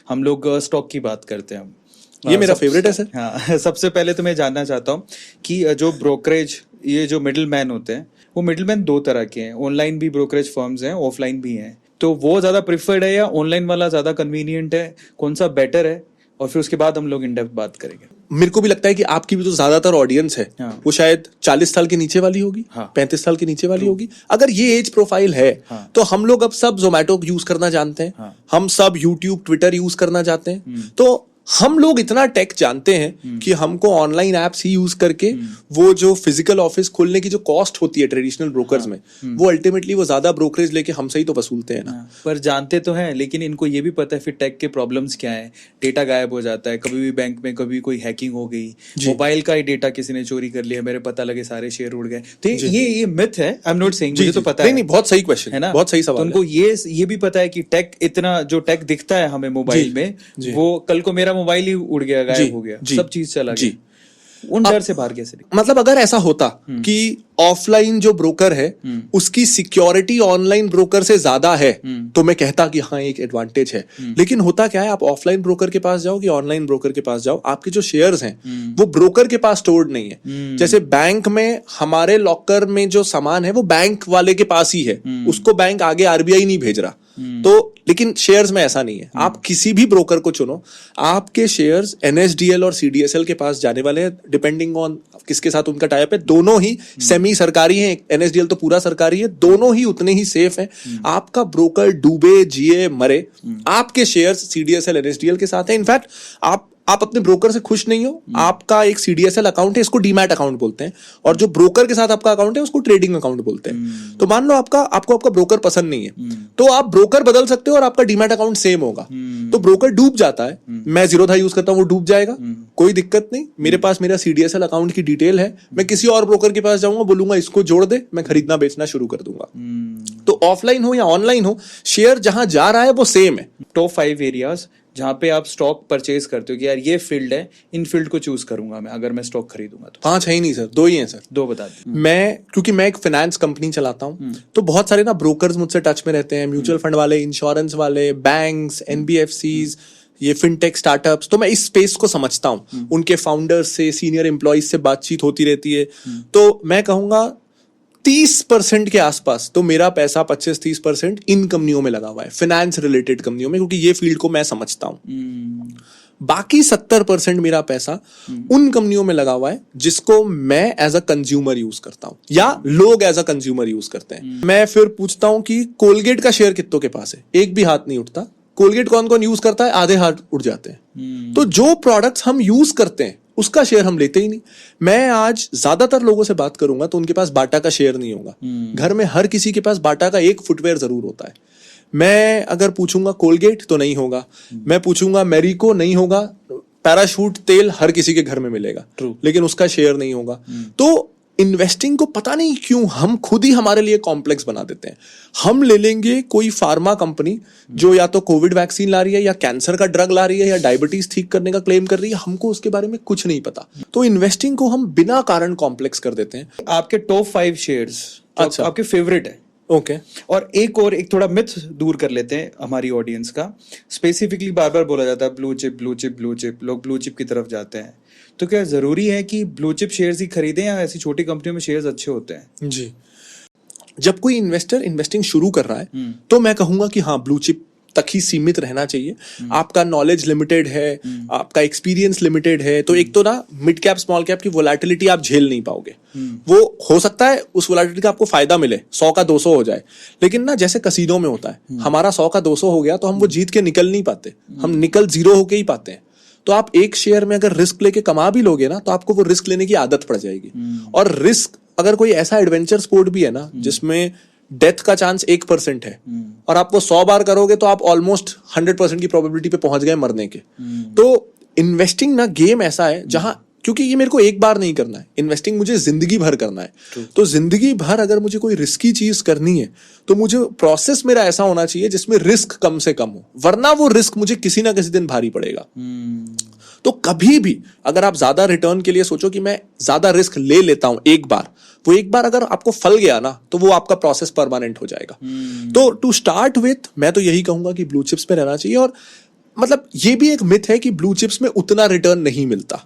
हम लोग स्टॉक की बात करते हैं। ये मेरा फेवरेट है सर। हाँ, सबसे पहले तो मैं जानना चाहता हूँ कि जो ब्रोकरेज, ये जो मिडिल मैन होते हैं, वो मिडिल मैन 2 तरह के हैं। ऑनलाइन भी ब्रोकरेज फर्म्स हैं, ऑफलाइन भी हैं। तो वो ज्यादा प्रिफर्ड है या ऑनलाइन वाला ज्यादा कन्वीनियंट है? कौन सा बेटर है? और फिर उसके बाद हम लोग इन डेप्थ बात करेंगे। मेरे को भी लगता है कि आपकी भी जो ज्यादातर ऑडियंस है, हाँ। वो शायद 40 साल के नीचे वाली होगी, हाँ। 35 साल के नीचे वाली होगी। अगर ये एज प्रोफाइल है, हाँ। तो हम लोग अब सब जोमेटो यूज करना जानते हैं, हाँ। हम सब यूट्यूब, ट्विटर यूज करना चाहते हैं। तो हम लोग इतना टेक जानते हैं कि हमको ऑनलाइन एप्स ही यूज करके वो जो फिजिकल ऑफिस खोलने की जो कॉस्ट होती है ट्रेडिशनल ब्रोकर्स में, वो अल्टीमेटली वो ज्यादा ब्रोकरेज लेके हमसे ही तो वसूलते हैं ना। पर जानते तो हैं, लेकिन इनको ये भी पता है फिर टेक के प्रॉब्लम्स क्या है। डेटा गायब हो जाता है कभी भी, बैंक में कभी कोई हैकिंग हो गई, मोबाइल का ही डेटा किसी ने चोरी कर लिया, मेरे पता लगे सारे शेयर उड़ गए। तो ये मिथ है, आई एम नॉट सेइंग, मुझे तो पता है। नहीं, बहुत सही क्वेश्चन है ना, बहुत सही सवाल तो उनको ये भी पता है कि टेक, इतना जो टेक दिखता है हमें मोबाइल में, वो कल को मेरा मोबाइल ही उड़ गया, गायब हो गया, सब चीज चला गया। उन डर से बाहर कैसे निकले? मतलब अगर ऐसा होता कि ऑफलाइन जो ब्रोकर है उसकी सिक्योरिटी ऑनलाइन ब्रोकर से ज्यादा है, तो मैं कहता कि हाँ एक एडवांटेज है। लेकिन होता क्या है, आप ऑफलाइन ब्रोकर के पास जाओ कि ऑनलाइन ब्रोकर के पास जाओ, आपके जो शेयर्स हैं वो ब्रोकर के पास स्टोर्ड नहीं है। जैसे बैंक में हमारे लॉकर में जो सामान है वो बैंक वाले के पास ही है, उसको बैंक आगे आरबीआई नहीं भेज रहा। तो लेकिन शेयर्स में ऐसा नहीं है। आप किसी भी ब्रोकर को चुनो, आपके शेयर्स एनएसडीएल और सीडीएसएल के पास जाने वाले हैं, डिपेंडिंग ऑन किसके साथ उनका टाइप है, दोनों ही सेमी सरकारी हैं, एनएसडीएल तो पूरा सरकारी है, दोनों ही उतने ही सेफ हैं। आपका ब्रोकर डूबे जिए मरे, आपके शेयर्स सीडीएसएल एनएसडीएल के साथ हैं। इनफैक्ट आप अपने ब्रोकर से खुश नहीं हो, आपका एक सीडीएसएल अकाउंट है, इसको डीमैट अकाउंट बोलते हैं, और जो ब्रोकर के साथ आपका अकाउंट है उसको ट्रेडिंग अकाउंट बोलते हैं। तो मान लो आपको आपका ब्रोकर पसंद नहीं है, तो आप ब्रोकर बदल सकते हो और आपका डीमैट अकाउंट सेम होगा। तो ब्रोकर डूब जाता है, मैं जीरोधा यूज करता हूं, वो डूब जाएगा, कोई दिक्कत नहीं। मेरे पास मेरा सीडीएसएल अकाउंट की डिटेल है, मैं किसी और ब्रोकर के पास जाऊंगा, बोलूंगा इसको जोड़ दे, मैं खरीदना बेचना शुरू कर दूंगा। तो ऑफलाइन हो या ऑनलाइन हो, शेयर जहां जा रहा है वो सेम है। टॉप 5 एरियाज जहां पे आप स्टॉक परचेज करते हो कि यार ये फील्ड है, इन फील्ड को चूज करूंगा मैं अगर मैं स्टॉक खरीदूंगा तो। 5 है ही नहीं सर, 2 ही हैं सर। 2 बता दीजिए। क्योंकि मैं एक फाइनेंस कंपनी चलाता हूं, तो बहुत सारे ना ब्रोकर्स मुझसे टच में रहते हैं, म्यूचुअल फंड वाले, इंश्योरेंस वाले, बैंक्स, एनबीएफसीज, ये फिनटेक स्टार्टअप्स। तो मैं इस स्पेस को समझता हूं, उनके फाउंडर्स से, सीनियर एम्प्लॉइज से बातचीत होती रहती है। तो मैं कहूंगा 30% के आसपास तो मेरा पैसा 25-30% इन कंपनियों में लगा हुआ है, फाइनेंस रिलेटेड कंपनियों में, क्योंकि ये फील्ड को मैं समझता हूं। बाकी 70% मेरा पैसा उन कंपनियों में लगा हुआ है जिसको मैं एज अ कंज्यूमर यूज करता हूं या लोग एज अ कंज्यूमर यूज करते हैं। मैं फिर पूछता हूं कि कोलगेट का शेयर कितनों के पास है, एक भी हाथ नहीं उठता। कोलगेट कौन कौन यूज करता है, आधे हाथ उठ जाते हैं। तो जो प्रोडक्ट्स हम यूज करते हैं उसका शेयर हम लेते ही नहीं। मैं आज ज्यादातर लोगों से बात करूंगा तो उनके पास बाटा का शेयर नहीं होगा। घर में हर किसी के पास बाटा का एक फुटवेयर जरूर होता है। मैं अगर पूछूंगा कोलगेट तो नहीं होगा, मैं पूछूंगा मैरिको नहीं होगा, पैराशूट तेल हर किसी के घर में मिलेगा, लेकिन उसका शेयर नहीं होगा। तो इन्वेस्टिंग को पता नहीं क्यों हम खुद ही हमारे लिए कॉम्प्लेक्स बना देते हैं। हम ले लेंगे कोई फार्मा कंपनी जो या तो कोविड वैक्सीन ला रही है, या कैंसर का ड्रग ला रही है, या डायबिटीज ठीक करने का क्लेम कर रही है, हमको उसके बारे में कुछ नहीं पता। तो इन्वेस्टिंग को हम बिना कारण कॉम्प्लेक्स कर देते हैं। आपके टॉप 5 शेयर्स अच्छा, आपके फेवरेट है। ओके। और एक थोड़ा मिथ दूर कर लेते हैं हमारी ऑडियंस का। स्पेसिफिकली बार बार बोला जाता है blue chip blue chip blue chip, लोग ब्लू चिप की तरफ जाते हैं। तो क्या जरूरी है कि ब्लू चिप शेयर्स ही खरीदें या ऐसी छोटी कंपनियों में शेयर्स अच्छे होते हैं? जी, जब कोई इन्वेस्टर इन्वेस्टिंग शुरू कर रहा है तो मैं कहूंगा कि हाँ, ब्लू चिप तक ही सीमित रहना चाहिए। आपका नॉलेज लिमिटेड है, आपका एक्सपीरियंस लिमिटेड है, तो एक तो ना मिड कैप स्मॉल कैप की वोलेटिलिटी आप झेल नहीं पाओगे। वो हो सकता है उस वोलेटिलिटी का आपको फायदा मिले, 100 का 200 हो जाए, लेकिन ना जैसे कसीनो में होता है, हमारा 100 का 200 हो गया तो हम वो जीत के निकल नहीं पाते, हम निकल 0 होके ही पाते हैं। तो आप एक शेयर में अगर रिस्क लेके कमा भी लोगे ना, तो आपको वो रिस्क लेने की आदत पड़ जाएगी। और रिस्क अगर कोई ऐसा एडवेंचर स्पोर्ट भी है ना जिसमें डेथ का चांस 1% है, और आप वो 100 बार करोगे तो आप ऑलमोस्ट 100% की प्रोबेबिलिटी पे पहुंच गए मरने के। तो इन्वेस्टिंग ना गेम ऐसा है जहां, क्योंकि ये मेरे को एक बार नहीं करना है, इन्वेस्टिंग मुझे जिंदगी भर करना है। तो जिंदगी भर अगर मुझे कोई रिस्की चीज करनी है तो मुझे प्रोसेस मेरा ऐसा होना चाहिए जिसमें रिस्क कम से कम हो, वरना वो रिस्क मुझे किसी ना किसी दिन भारी पड़ेगा। तो कभी भी अगर आप ज्यादा रिटर्न के लिए सोचो कि मैं ज्यादा रिस्क ले लेता हूं एक बार, वो एक बार अगर आपको फल गया ना तो वो आपका प्रोसेस परमानेंट हो जाएगा। तो टू स्टार्ट विथ मैं तो यही कहूंगा कि ब्लू चिप्स में रहना चाहिए। और मतलब ये भी एक मिथ है कि ब्लू चिप्स में उतना रिटर्न नहीं मिलता।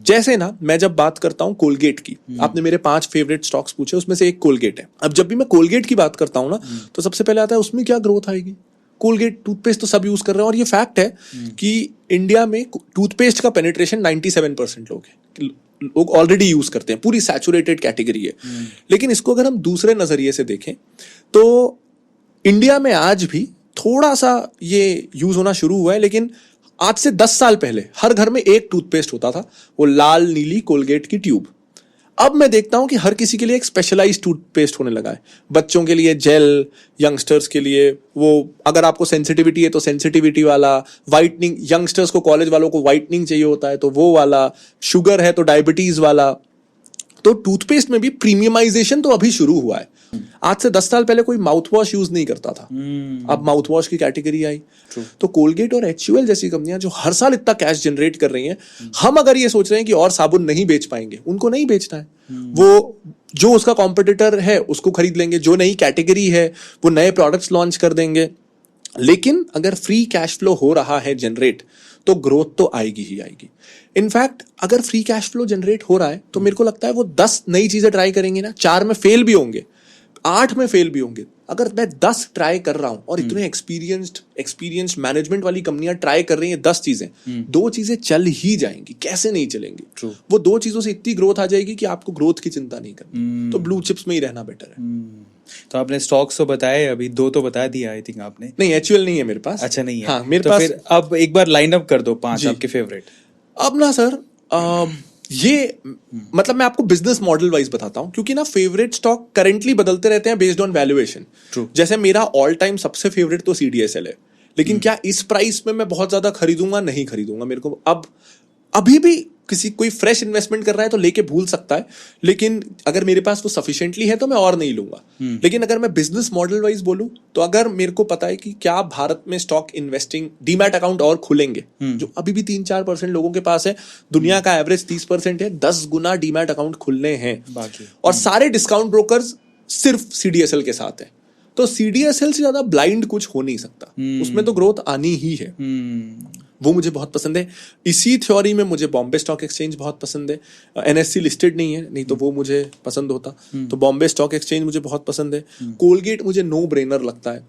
जैसे ना मैं जब बात करता हूं कोलगेट की, आपने मेरे 5 फेवरेट स्टॉक्स पूछे, उसमें से एक कोलगेट है। अब जब भी मैं कोलगेट की बात करता हूं ना तो सबसे पहले आता है उसमें क्या ग्रोथ आएगी। कोलगेट टूथपेस्ट तो सब यूज कर रहे हैं, और ये फैक्ट है कि इंडिया में टूथपेस्ट का पेनिट्रेशन 97% लोग ऑलरेडी यूज करते हैं, पूरी सैचुरेटेड कैटेगरी है। लेकिन इसको अगर हम दूसरे नजरिए से देखें तो इंडिया में आज भी थोड़ा सा ये यूज होना शुरू हुआ है, लेकिन आज से 10 साल पहले हर घर में एक टूथपेस्ट होता था, वो लाल नीली कोलगेट की ट्यूब। अब मैं देखता हूं कि हर किसी के लिए एक स्पेशलाइज्ड टूथपेस्ट होने लगा है। बच्चों के लिए जेल, यंगस्टर्स के लिए वो, अगर आपको सेंसिटिविटी है तो सेंसिटिविटी वाला, व्हाइटनिंग, यंगस्टर्स को, कॉलेज वालों को व्हाइटनिंग चाहिए होता है तो वो वाला, शुगर है तो डायबिटीज वाला। तो टूथपेस्ट में भी प्रीमियमाइजेशन तो अभी शुरू हुआ है। आज से 10 साल पहले कोई माउथ वॉश यूज नहीं करता था, अब माउथ वॉश की कैटेगरी आई। तो कोलगेट और HUL जैसी कंपनियां जो हर साल इतना कैश जनरेट कर रही हैं, हम अगर ये सोच रहे हैं कि और साबुन नहीं बेच पाएंगे, उनको नहीं बेचना है। वो जो उसका कॉम्पिटिटर है उसको खरीद लेंगे, जो नई कैटेगरी है वो नए प्रोडक्ट्स लॉन्च कर देंगे। लेकिन अगर फ्री कैश फ्लो हो रहा है जनरेट, तो ग्रोथ तो आएगी ही आएगी। इनफैक्ट अगर फ्री कैश फ्लो जनरेट हो रहा है तो मेरे को लगता है वो 10 नई चीजें ट्राई करेंगे ना, 4 में फेल भी होंगे, 8 में फेल भी होंगे, अगर मैं 10 ट्राई कर रहा हूं और इतने एक्सपीरियंस्ड मैनेजमेंट वाली कंपनियां ट्राई कर रही हैं 10 चीजें, 2 चीजें चल ही जाएंगी, कैसे नहीं चलेंगी? True. वो 2 चीजों से इतनी ग्रोथ आ जाएगी कि आपको ग्रोथ की चिंता नहीं करनी। तो ब्लू चिप्स में ही रहना बेटर है। तो आपने स्टॉक्स तो बताए, अभी 2 तो बता दिया आई थिंक आपने। नहीं, एक्चुअल नहीं है मेरे पास। अच्छा, नहीं है। हाँ, मेरे तो पास। फिर अब एक बार लाइन अप कर दो 5 जी। आपके फेवरेट। अब ना सर, ये मतलब मैं आपको बिजनेस मॉडल वाइज बताता हूं, क्योंकि ना फेवरेट स्टॉक करेंटली बदलते रहते हैं बेस्ड ऑन वैल्यूएशन। True. जैसे मेरा ऑल टाइम सबसे फेवरेट तो CDSL है, लेकिन क्या इस प्राइस में मैं बहुत ज्यादा खरीदूंगा? नहीं खरीदूंगा। मेरे को अभी भी किसी कोई फ्रेश इन्वेस्टमेंट कर रहा है तो लेके भूल सकता है, लेकिन अगर मेरे पास वो सफिशिएंटली है तो मैं और नहीं लूंगा। लेकिन अगर मैं बिजनेस मॉडल वाइज बोलूं तो अगर मेरे को पता है कि क्या भारत में स्टॉक इन्वेस्टिंग डीमैट अकाउंट और खुलेंगे, जो अभी भी 3-4% लोगों के पास है, दुनिया का एवरेज 30% है, 10 गुना डीमैट अकाउंट खुलने हैं बाकी और सारे डिस्काउंट ब्रोकर्स सिर्फ CDSL के साथ है। तो CDSL से ज्यादा ब्लाइंड कुछ हो नहीं सकता, उसमें तो ग्रोथ आनी ही है। वो मुझे बहुत पसंद है। इसी थ्योरी में मुझे बॉम्बे स्टॉक एक्सचेंज बहुत पसंद है। NSE लिस्टेड नहीं है, नहीं तो वो मुझे पसंद होता। तो बॉम्बे स्टॉक एक्सचेंज मुझे बहुत पसंद है। कोलगेट मुझे नो ब्रेनर लगता है।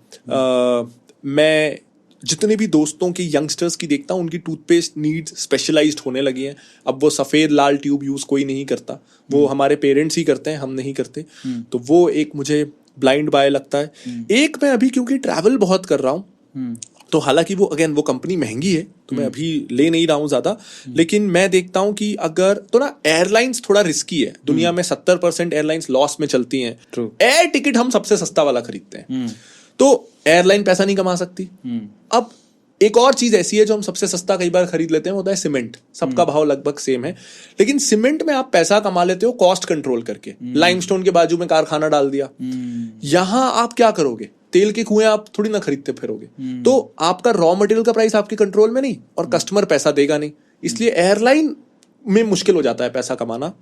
मैं जितने भी दोस्तों की यंगस्टर्स की देखता हूँ, उनकी टूथपेस्ट नीड्स स्पेशलाइज्ड होने लगी हैं। अब वो सफ़ेद लाल ट्यूब यूज़ कोई नहीं करता, वो हमारे पेरेंट्स ही करते हैं, हम नहीं करते। तो वो एक मुझे ब्लाइंड बाय लगता है। एक मैं अभी क्योंकि ट्रैवल बहुत कर रहा हूँ, तो हालांकि वो कंपनी महंगी है तो मैं अभी ले नहीं रहा हूं ज्यादा, लेकिन मैं देखता हूं कि अगर तो ना एयरलाइंस थोड़ा रिस्की है। दुनिया में 70% एयरलाइंस लॉस में चलती हैं। एयर टिकट हम सबसे सस्ता वाला खरीदते हैं, तो एयरलाइन पैसा नहीं कमा सकती। अब एक और चीज ऐसी है जो हम सबसे सस्ता कई बार खरीद लेते हैं, होता है सीमेंट। सबका भाव लगभग सेम है, लेकिन सीमेंट में आप पैसा कमा लेते हो कॉस्ट कंट्रोल करके। लाइमस्टोन के बाजू में कारखाना डाल दिया। यहां आप क्या करोगे? तेल के कुएं आप थोड़ी ना खरीदते फिरोगे। तो आपका रॉ मटेरियल का प्राइस आपके कंट्रोल में नहीं, और कस्टमर पैसा देगा नहीं, इसलिए एयरलाइन में मुश्किल हो जाता है पैसा कमाना।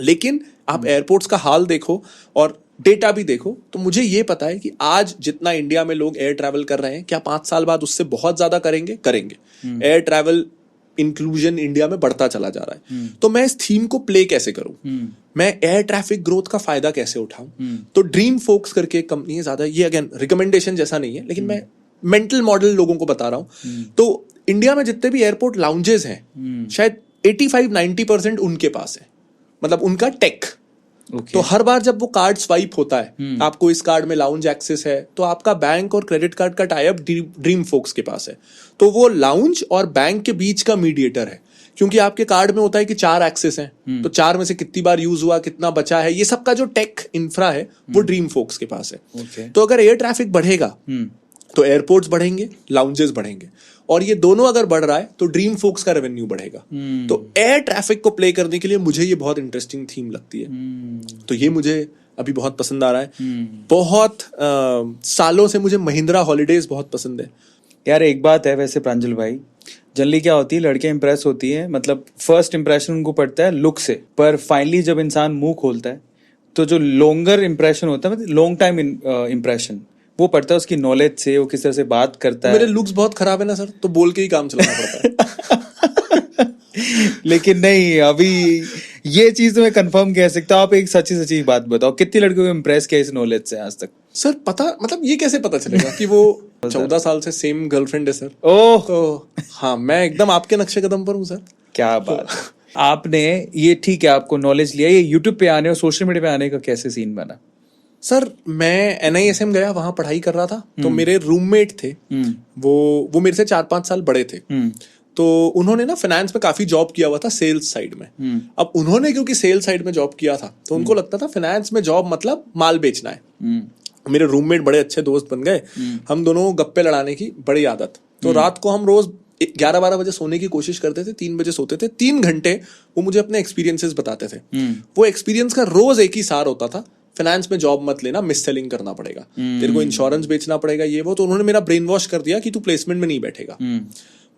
लेकिन आप एयरपोर्ट्स का हाल देखो और डेटा भी देखो, तो मुझे ये पता है कि आज जितना इंडिया में लोग एयर ट्रैवल कर रहे हैं, क्या 5 साल बाद उससे बहुत ज्यादा करेंगे? एयर ट्रैवल इंक्लूजन इंडिया में बढ़ता चला जा रहा है। तो मैं इस थीम को प्ले कैसे करूं? मैं एयर ट्रैफिक ग्रोथ का फायदा कैसे उठाऊं? तो ड्रीम फोक्स करके कंपनी है, ज्यादा ये अगेन रिकमेंडेशन जैसा नहीं है, लेकिन मैं मेंटल मॉडल लोगों को बता रहा हूं। तो इंडिया में जितने भी एयरपोर्ट लाउंजेस हैं, शायद 85-90% उनके पास है, मतलब उनका टेक। तो हर बार जब वो कार्ड स्वाइप होता है, आपको इस कार्ड में लाउंज एक्सेस है, तो आपका बैंक और क्रेडिट कार्ड का टाई अप ड्रीम फोक्स के पास है। तो वो लाउंज और बैंक के बीच का मीडिएटर है, क्योंकि आपके कार्ड में होता है कि 4 एक्सेस हैं, तो 4 में से कितनी बार यूज हुआ, कितना बचा है, ये सब का जो टेक इंफ्रा है वो ड्रीम फोक्स के पास है। तो अगर एयर ट्रैफिक बढ़ेगा तो एयरपोर्ट्स बढ़ेंगे, लाउंजेस बढ़ेंगे, और ये दोनों अगर बढ़ रहा है तो ड्रीम फोक्स का रेवेन्यू बढ़ेगा। तो एयर ट्रैफिक को प्ले करने के लिए मुझे ये बहुत इंटरेस्टिंग थीम लगती है। तो ये मुझे अभी बहुत पसंद आ रहा है। बहुत सालों से मुझे महिंद्रा हॉलीडेज बहुत पसंद है। यार एक बात है वैसे प्रांजल भाई, जनरली क्या होती है, लड़कियां इंप्रेस होती है, मतलब फर्स्ट इंप्रेशन उनको पड़ता है लुक से, पर फाइनली जब इंसान मुंह खोलता है तो जो लॉन्गर इंप्रेशन होता है, मतलब लॉन्ग टाइम इंप्रेशन, वो पड़ता है उसकी नॉलेज से, वो किस तरह से बात करता है। मेरे लुक्स बहुत खराब है ना सर, तो बोल के ही काम चलाना पड़ता है। लेकिन नहीं, अभी ये चीज तो मैं कंफर्म कह सकता हूँ। आप एक सच्ची बात बताओ, कितनी लड़कियों को इम्प्रेस किया इस नॉलेज से आज तक? सर पता, मतलब ये कैसे पता चलेगा कि वो 14 साल से सेम गर्लफ्रेंड है सर? ओह, तो हाँ, मैं एकदम आपके नक्शे कदम पर हूँ सर। क्या बात है। आपने ये, ठीक है, आपको नॉलेज लिया, ये यूट्यूब पे आने और सोशल मीडिया पे आने का कैसे सीन बना? सर मैं NISM गया, वहां पढ़ाई कर रहा था, तो मेरे रूममेट थे, वो मेरे से 4-5 साल बड़े थे। तो उन्होंने ना फाइनेंस में काफी जॉब किया हुआ था, सेल्स साइड में। अब उन्होंने क्योंकि सेल्स साइड में जॉब किया था, तो उनको लगता था फाइनेंस में जॉब मतलब माल बेचना है। मेरे रूममेट बड़े अच्छे दोस्त बन गए, हम दोनों गप्पे लड़ाने की बड़ी आदत। तो रात को हम रोज 11-12 बजे सोने की कोशिश करते थे, 3 बजे सोते थे। 3 घंटे वो मुझे अपने एक्सपीरियंसेस बताते थे। वो एक्सपीरियंस का रोज एक ही सार होता था, फाइनेंस में जॉब मत लेना, मिस सेलिंग करना पड़ेगा, तेरे को इंश्योरेंस बेचना पड़ेगा, ये वो। तो उन्होंने मेरा ब्रेन वॉश कर दिया कि तू प्लेसमेंट में नहीं बैठेगा।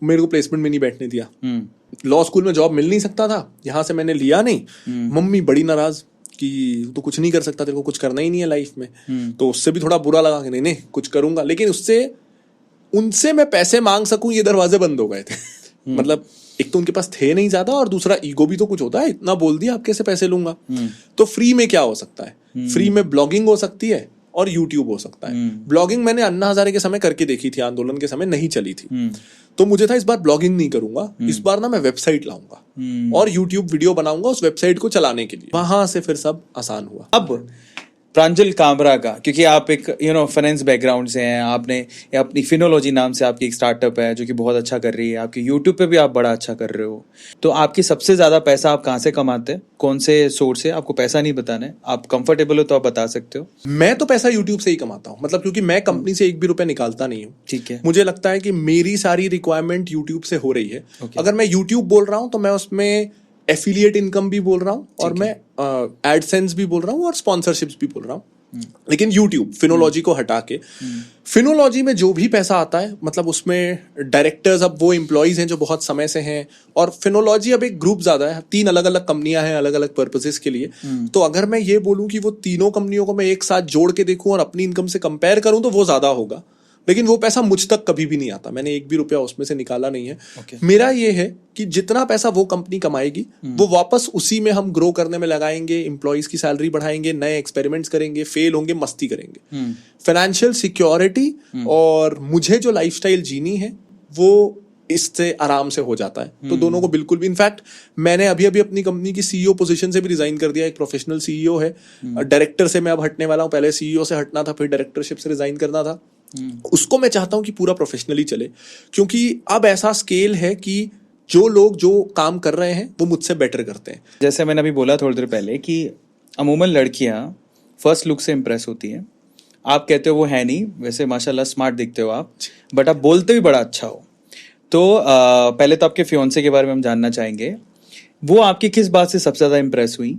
मेरे को प्लेसमेंट में नहीं बैठने दिया। लॉ स्कूल में जॉब मिल नहीं सकता था, यहाँ से मैंने लिया नहीं। मम्मी बड़ी नाराज कि तू कुछ नहीं कर सकता, तेरे को कुछ करना ही नहीं है लाइफ में। तो उससे भी थोड़ा बुरा लगा कि नहीं कुछ करूंगा, लेकिन उनसे मैं पैसे मांग सकूं ये दरवाजे बंद हो गए थे। मतलब एक तो उनके पास थे नहीं ज्यादा, और दूसरा ईगो भी तो कुछ होता है, इतना बोल दिया आप कैसे पैसे लूंगा। तो फ्री में क्या हो सकता है? फ्री में ब्लॉगिंग हो सकती है, और यूट्यूब हो सकता है। ब्लॉगिंग मैंने अन्ना हजारे के समय करके देखी थी, आंदोलन के समय नहीं चली थी, तो मुझे था इस बार ब्लॉगिंग नहीं करूंगा, इस बार ना मैं वेबसाइट लाऊंगा और यूट्यूब वीडियो बनाऊंगा उस वेबसाइट को चलाने के लिए। वहां से फिर सब आसान हुआ। अब प्रांजल कामरा का, क्योंकि आप एक फाइनेंस बैकग्राउंड से हैं, आपने अपनी फिनोलॉजी नाम से आपकी एक स्टार्टअप है जो कि बहुत अच्छा कर रही है, आपके यूट्यूब पे भी आप बड़ा अच्छा कर रहे हो, तो आपकी सबसे ज्यादा पैसा आप कहाँ से कमाते हैं, कौन से सोर्स से? आपको पैसा नहीं बताना है, आप कंफर्टेबल हो तो आप बता सकते हो। मैं तो पैसा यूट्यूब से ही कमाता हूँ, मतलब क्योंकि मैं कंपनी से एक भी रुपया निकालता नहीं हूँ। ठीक है। मुझे लगता है कि मेरी सारी रिक्वायरमेंट यूट्यूब से हो रही है। अगर मैं यूट्यूब बोल रहा हूँ तो मैं उसमें एफिलिएट इनकम भी बोल रहा हूँ और मैं एडसेंस भी बोल रहा हूँ और स्पॉन्सरशिप्स भी बोल रहा हूँ। लेकिन यूट्यूब फिनोलॉजी को हटा के, फिनोलॉजी में जो भी पैसा आता है, मतलब उसमें डायरेक्टर्स अब वो एम्प्लॉइज हैं जो बहुत समय से हैं, और फिनोलॉजी अब एक ग्रुप ज्यादा है, 3 अलग अलग कंपनियां हैं अलग अलग पर्पसेस के लिए। तो अगर मैं ये बोलूं कि वो तीनों कंपनियों को मैं एक साथ जोड़ के देखूं और अपनी इनकम से कंपेयर करूं तो वो ज्यादा होगा, लेकिन वो पैसा मुझ तक कभी भी नहीं आता। मैंने एक भी रुपया उसमें से निकाला नहीं है। मेरा ये है कि जितना पैसा वो कंपनी कमाएगी वो वापस उसी में हम ग्रो करने में लगाएंगे, एम्प्लॉइज की सैलरी बढ़ाएंगे, नए एक्सपेरिमेंट्स करेंगे, फेल होंगे, मस्ती करेंगे। फाइनेंशियल सिक्योरिटी और मुझे जो लाइफस्टाइल जीनी है वो इससे आराम से हो जाता है। तो दोनों को बिल्कुल भी, इनफैक्ट मैंने अभी अभी अपनी कंपनी की सीईओ पोजीशन से भी रिजाइन कर दिया। एक प्रोफेशनल सीईओ है, डायरेक्टर से मैं अब हटने वाला हूँ। पहले सीईओ से हटना था, फिर डायरेक्टरशिप से रिजाइन करना था। उसको मैं चाहता हूं कि पूरा प्रोफेशनली चले, क्योंकि अब ऐसा स्केल है कि जो लोग जो काम कर रहे हैं वो मुझसे बेटर करते हैं। जैसे मैंने अभी बोला थोड़ी देर पहले कि अमूमन लड़कियां फर्स्ट लुक से इम्प्रेस होती हैं। आप कहते हो वो है नहीं, वैसे माशाल्लाह स्मार्ट दिखते हो आप, बट आप बोलते भी बड़ा अच्छा हो। तो पहले तो आपके फियोन्से के बारे में हम जानना चाहेंगे, वो आपकी किस बात से सबसे ज्यादा इम्प्रेस हुई?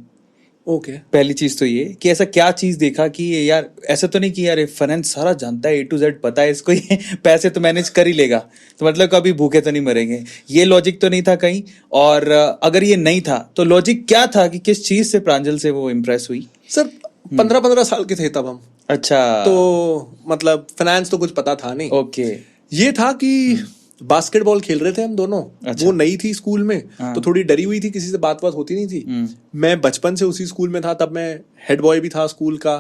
पहली चीज तो ये कि ऐसा क्या चीज देखा कि यार, ऐसा तो नहीं कि यार फाइनेंस सारा जानता है, A to Z पता है इसको, ये पैसे तो मैनेज कर ही लेगा, तो मतलब कभी भूखे तो नहीं मरेंगे, ये लॉजिक तो नहीं था कहीं? और अगर ये नहीं था तो लॉजिक क्या था कि किस चीज से प्रांजल से वो इम्प्रेस हुई? सर 15 साल के थे तब हम। अच्छा। तो मतलब फाइनेंस तो कुछ पता था नहीं। ओके। ये था कि बास्केटबॉल खेल रहे थे हम दोनों। अच्छा। वो नई थी स्कूल में, तो थोड़ी डरी हुई थी, किसी से बात होती नहीं थी। मैं बचपन से उसी स्कूल में था, तब मैं हेड बॉय भी था स्कूल का।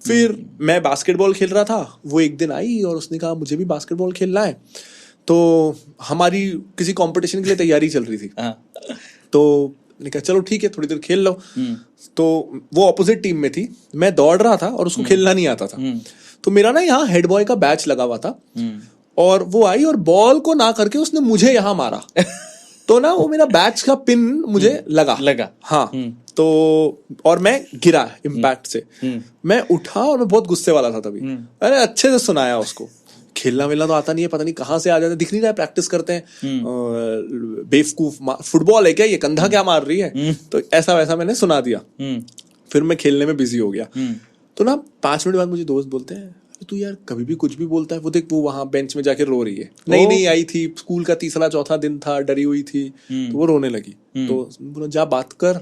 फिर मैं बास्केटबॉल खेल रहा था, वो एक दिन आई और उसने कहा मुझे भी बास्केटबॉल खेलना है। तो हमारी किसी कंपटीशन के लिए तैयारी चल रही थी, तो मैंने कहा चलो ठीक है थोड़ी देर खेल लो। तो वो ऑपोजिट टीम में थी, मैं दौड़ रहा था और उसको खेलना नहीं आता था। तो मेरा ना यहाँ हेड बॉय का बैच लगा हुआ था, और वो आई और बॉल को ना करके उसने मुझे यहाँ मारा। तो ना वो मेरा बैच का पिन मुझे लगा। हाँ। तो और मैं गिरा इम्पैक्ट से। मैं उठा और मैं बहुत गुस्से वाला था तभी। अरे अच्छे से सुनाया उसको, खेलना वेलना तो आता नहीं है, पता नहीं कहाँ से आ जाता, दिख नहीं रहा है, प्रैक्टिस करते हैं, बेवकूफ, फुटबॉल है क्या ये, कंधा क्या मार रही है। तो ऐसा वैसा मैंने सुना दिया। फिर मैं खेलने में बिजी हो गया। तो ना 5 मिनट बाद मुझे दोस्त बोलते हैं, तू यार कभी भी कुछ भी बोलता है, वो देख वो वहां बेंच में जाके रो रही है, नई आई थी, स्कूल का 3रा 4था दिन था, डरी हुई थी, तो वो रोने लगी। तो बोला जा बात कर।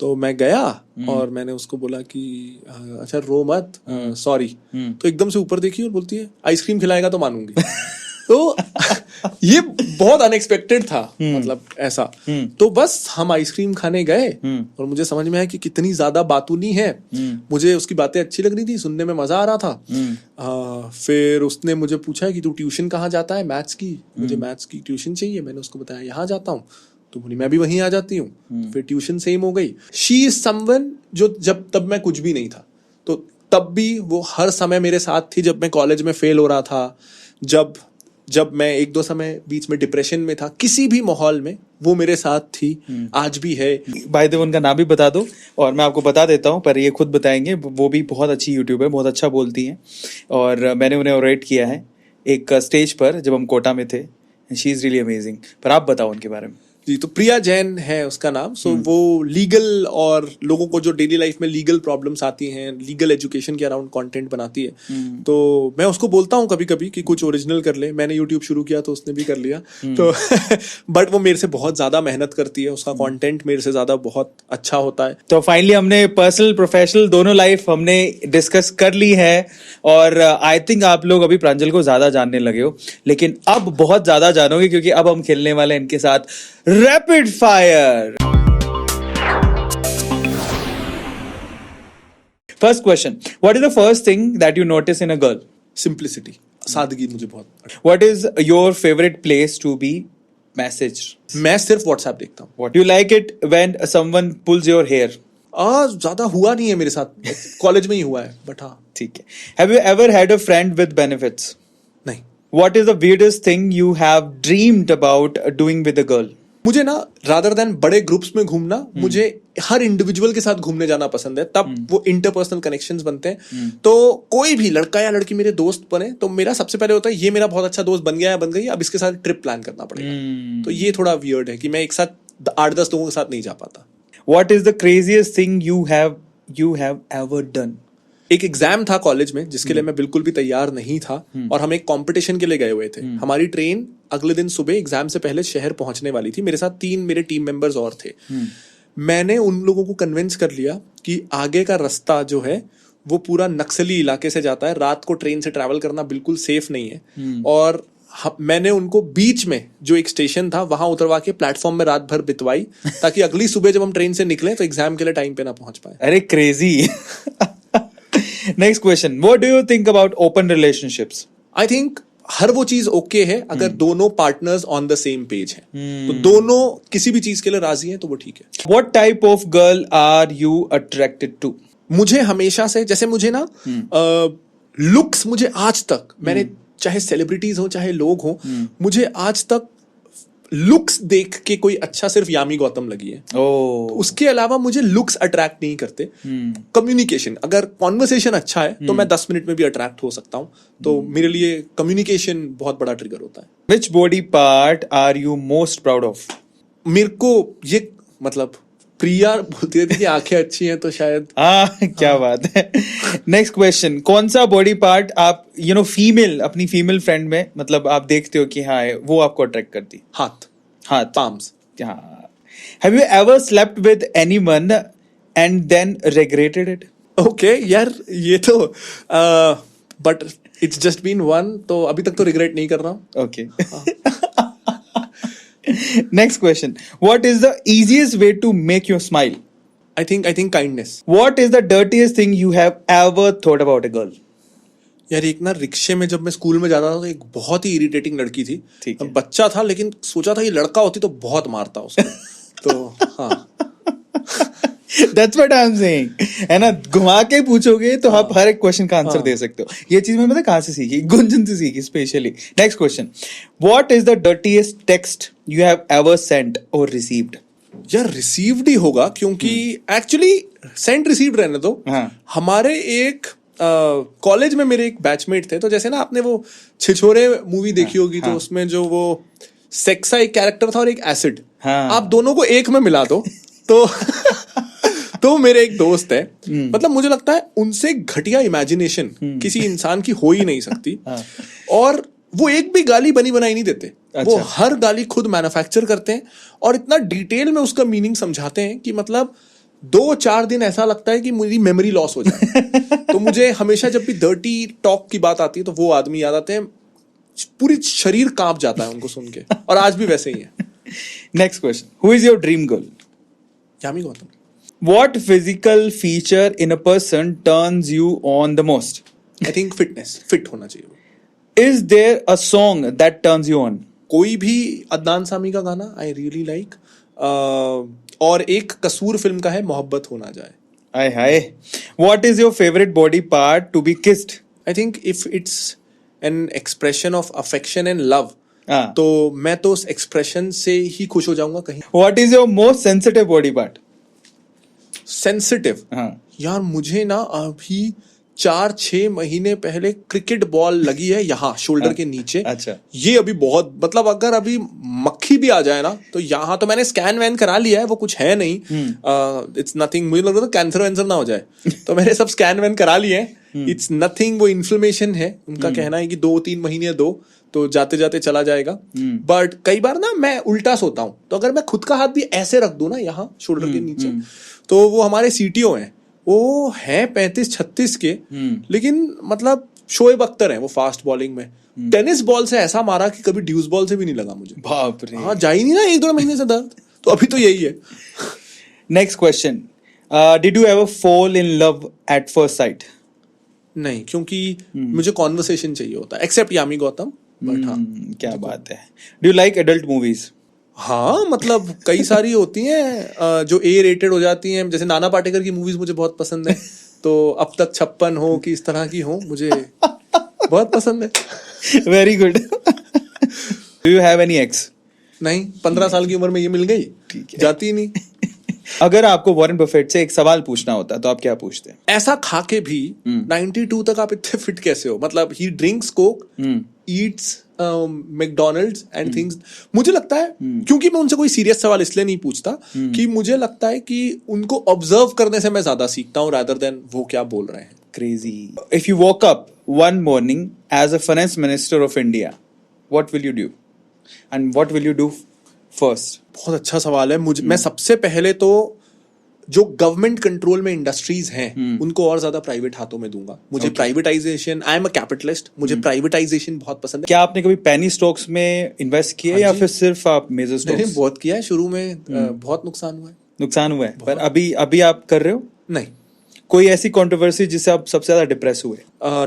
तो मैं गया और मैंने उसको बोला कि अच्छा रो मत, सॉरी। तो एकदम से ऊपर देखी और बोलती है आइसक्रीम खिलाएगा तो मानूंगी। तो ये बहुत अनएक्सपेक्टेड था, मतलब ऐसा। तो बस हम आइसक्रीम खाने गए और मुझे समझ में आया कि कितनी ज्यादा बातूनी है। मुझे उसकी बातें अच्छी लग रही थी, सुनने में मजा आ रहा था। फिर उसने मुझे पूछा कि तू ट्यूशन कहाँ जाता है मैथ्स की, मुझे मैथ्स की ट्यूशन चाहिए। मैंने उसको बताया यहाँ जाता हूँ। तो बोली मैं भी वहीं आ जाती हूँ। फिर ट्यूशन सेम हो गई। शी इज समवन जो जब तब मैं कुछ भी नहीं था, तो तब भी वो हर समय मेरे साथ थी। जब मैं कॉलेज में फेल हो रहा था, जब मैं 1-2 समय बीच में डिप्रेशन में था, किसी भी माहौल में वो मेरे साथ थी, आज भी है। भाई देव उनका नाम भी बता दो, और मैं आपको बता देता हूँ, पर ये खुद बताएंगे। वो भी बहुत अच्छी यूट्यूब है, बहुत अच्छा बोलती हैं, और मैंने उन्हें ऑरेट किया है एक स्टेज पर जब हम कोटा में थे। She is really amazing. पर आप बताओ उनके बारे में। जी, तो प्रिया जैन है उसका नाम। सो वो लीगल और लोगों को जो डेली लाइफ में लीगल प्रॉब्लम्स आती हैं, लीगल एजुकेशन के अराउंड कंटेंट बनाती है। तो मैं उसको बोलता हूँ कभी कभी कि कुछ ओरिजिनल कर ले। मैंने यूट्यूब शुरू किया तो उसने भी कर लिया। तो बट वो मेरे से बहुत ज्यादा मेहनत करती है, उसका कंटेंट मेरे से ज्यादा बहुत अच्छा होता है। तो फाइनली हमने पर्सनल प्रोफेशनल दोनों लाइफ हमने डिस्कस कर ली है, और आई थिंक आप लोग अभी प्रांजल को ज्यादा जानने लगे हो, लेकिन अब बहुत ज्यादा जानोगे, क्योंकि अब हम खेलने वाले हैं इनके साथ rapid fire. First question. What is the first thing that you notice in a girl? Simplicity, सादगी मुझे बहुत। What is your favorite place to be messaged? मैं सिर्फ व्हाट्सएप देखता हूँ। What you like it when someone pulls your hair? ज्यादा हुआ नहीं है मेरे साथ, कॉलेज में ही हुआ है, बट हाँ। ठीक है। Have you ever had a friend with benefits? नहीं। What is the weirdest thing you have dreamed about doing with a girl? मुझे ना रादर देन बड़े ग्रुप्स में घूमना, मुझे हर इंडिविजुअल के साथ घूमने जाना पसंद है, तब वो इंटरपर्सनल कनेक्शंस बनते हैं। तो कोई भी लड़का या लड़की मेरे दोस्त बने तो मेरा सबसे पहले होता है ये मेरा बहुत अच्छा दोस्त बन गया है, बन गई, अब इसके साथ ट्रिप प्लान करना पड़ेगा। तो ये थोड़ा वियर्ड है कि मैं एक साथ 8-10 लोगों के साथ नहीं जा पाता। What is the craziest thing you have ever done? एक एग्जाम था कॉलेज में जिसके लिए मैं बिल्कुल भी तैयार नहीं था, और हम एक कंपटीशन के लिए गए हुए थे। हमारी ट्रेन अगले दिन सुबह एग्जाम से पहले शहर पहुंचने वाली थी, मेरे साथ 3 मेरे टीम मेंबर्स और थे। मैंने उन लोगों को कन्विंस कर लिया कि आगे का रास्ता जो है वो पूरा नक्सली इलाके से जाता है, रात को ट्रेन से ट्रैवल करना बिल्कुल सेफ नहीं है। और मैंने उनको बीच में जो एक स्टेशन था वहां उतरवा के प्लेटफॉर्म में रात भर बितवाई, ताकि अगली सुबह जब हम ट्रेन से निकले तो एग्जाम के लिए टाइम पे ना पहुंच पाए। अरे crazy. Next question. What do you think about open relationships? I think हर वो चीज ओके है अगर दोनों partners on the same page हैं, तो दोनों किसी भी चीज के लिए राजी हैं तो वो ठीक है। What type of girl are you attracted to? मुझे हमेशा से, जैसे मुझे ना लुक्स, मुझे आज तक, मैंने चाहे सेलिब्रिटीज हो चाहे लोग हो, मुझे आज तक लुक्स देख के कोई अच्छा सिर्फ यामी गौतम लगी है। उसके अलावा मुझे लुक्स अट्रैक्ट नहीं करते। कम्युनिकेशन, अगर कॉन्वर्सेशन अच्छा है तो मैं 10 मिनट में भी अट्रैक्ट हो सकता हूँ, तो मेरे लिए कम्युनिकेशन बहुत बड़ा ट्रिगर होता है। Which body part are you most proud of? मेरे को ये, मतलब प्रिया बोलती रहती कि आंखें अच्छी हैं, तो शायद क्या बात है। नेक्स्ट क्वेश्चन, कौन सा बॉडी पार्ट आप फीमेल, अपनी फीमेल फ्रेंड में, मतलब आप देखते हो कि हाँ वो आपको अट्रैक्ट करती? हाथ, पाम्स। हाँ। Have you ever slept with anyone and then regretted it? Okay यार, ये तो but it's just been one, तो अभी तक तो रिग्रेट नहीं कर रहा हूँ। Okay. Next question. What is the easiest way to make you smile? I think kindness. What is the dirtiest thing you have ever thought about a girl? यार एक ना रिक्शे में जब मैं स्कूल में जाता था तो एक बहुत ही इरिटेटिंग लड़की थी। ठीक है। बच्चा था लेकिन सोचा था ये लड़का होती तो बहुत मारता उसको। तो हाँ। That's what I'm saying. है ना, घुमा के पूछोगे तो आप हर एक क्वेश्चन का आंसर दे सकते हो। ये चीज मैं पता कहाँ से सीखी? गुंजन से सीखी specially. Next question, what is the dirtiest text you have ever sent or received? यार रिसीव्ड ही होगा, क्योंकि एक्चुअली सेंट रिसीव्ड रहने दो। हमारे एक कॉलेज में मेरे एक बैचमेट थे, तो जैसे ना आपने वो छिछोरे मूवी देखी होगी, तो उसमें जो वो सेक्सा एक कैरेक्टर था और एक एसिड, आप दोनों को एक में मिला दो तो मेरे एक दोस्त है, मतलब मुझे लगता है उनसे घटिया इमेजिनेशन किसी इंसान की हो ही नहीं सकती। और वो एक भी गाली बनी बनाई नहीं देते। वो हर गाली खुद मैन्युफैक्चर करते हैं और इतना डिटेल में उसका मीनिंग समझाते हैं कि मतलब 2-4 दिन ऐसा लगता है कि मेरी मेमोरी लॉस हो जाए। तो मुझे हमेशा जब भी डर्टी टॉक की बात आती है तो वो आदमी याद आते हैं, पूरी शरीर कांप जाता है उनको सुन के, और आज भी वैसे ही है। Next question, who is your dream girl? Yami Gautam. What physical feature in a person turns you on the most? I think fitness, fit होना चाहिए। Is there a song that turns you on? कोई भी अदनान सामी का गाना I really like, और एक कसूर फिल्म का है मोहब्बत हो ना जाए। हाय हाय। What is your favorite body part to be kissed? I think if it's an expression of affection and love, तो मैं तो उस एक्सप्रेशन से ही खुश हो जाऊंगा कहीं। What is your most sensitive body part? Sensitive, यार मुझे ना अभी 4-6 महीने पहले क्रिकेट बॉल लगी है यहाँ शोल्डर के नीचे। अच्छा। ये अभी बहुत, मतलब अगर अभी मक्खी भी आ जाए ना तो यहाँ, तो मैंने स्कैन वैन करा लिया है, वो कुछ है नहीं, इट्स नथिंग। मुझे लग रहा था कैंसर वैंसर ना हो जाए, तो मैंने सब स्कैन वैन करा लिए हैं, इट्स नथिंग। वो इन्फ्लेमेशन है, उनका कहना है कि 2-3 महीने दो, तो जाते जाते चला जाएगा। बट कई बार ना मैं उल्टा सोता हूँ, तो अगर मैं खुद का हाथ भी ऐसे रख दूं ना यहाँ शोल्डर के नीचे, तो वो हमारे सीटीओ हैं, वो है 35-36 के, लेकिन मतलब शोएब अख्तर हैं वो फास्ट बॉलिंग में। टेनिस बॉल से ऐसा मारा कि कभी ड्यूस बॉल से भी नहीं लगा मुझे। बाप रे। हाँ, जा ही नहीं ना 1-2 महीने से दर्द, तो अभी तो यही है। Next question, did you ever fall in love at first sight? नहीं, क्योंकि मुझे कॉन्वर्सेशन चाहिए होता है, एक्सेप्ट यामी गौतम, बट हाँ। क्या बात है. Do you like adult movies? हाँ, मतलब कई सारी होती हैं जो ए रेटेड हो जाती हैं, जैसे नाना पाटेकर की मूवीज मुझे बहुत पसंद है. तो अब तक 56 हो कि इस तरह की हो, मुझे बहुत पसंद है. Very good. Do you have any x? नहीं, 15 साल की उम्र में ये मिल गई, ठीक है. जाती ही नहीं. अगर आपको वॉरेन बफेट से एक सवाल पूछना होता तो आप क्या पूछते हैं? ऐसा खा के भी 92 तक आप इतने फिट कैसे हो? मतलब ही drinks Coke, Yeats McDonald's and things. मुझे लगता है, क्योंकि मैं उनसे कोई सीरियस सवाल इसलिए नहीं पूछता कि मुझे लगता है कि उनको ऑब्जर्व करने से मैं ज्यादा सीखता हूँ रादर देन वो क्या बोल रहे हैं. Crazy. If you woke up one morning as a finance minister of India, what will you do? And what will you do first? बहुत अच्छा सवाल है. मैं सबसे पहले तो जो गवर्नमेंट कंट्रोल में इंडस्ट्रीज हैं उनको और ज्यादा प्राइवेट हाथों में दूंगा. मुझे privatisation, I am a capitalist, मुझे प्राइवेटाइजेशन बहुत पसंद है. क्या आपने कभी पेनी स्टॉक्स में इन्वेस्ट किया या फिर सिर्फ आप मेजर मैंने स्टॉक्स? बहुत किया है. शुरू में बहुत नुकसान हुआ है. नुकसान हुआ है, पर अभी आप कर रहे हो? नहीं. कोई ऐसी कंट्रोवर्सी जिससे आप सबसे ज्यादा डिप्रेस हुए?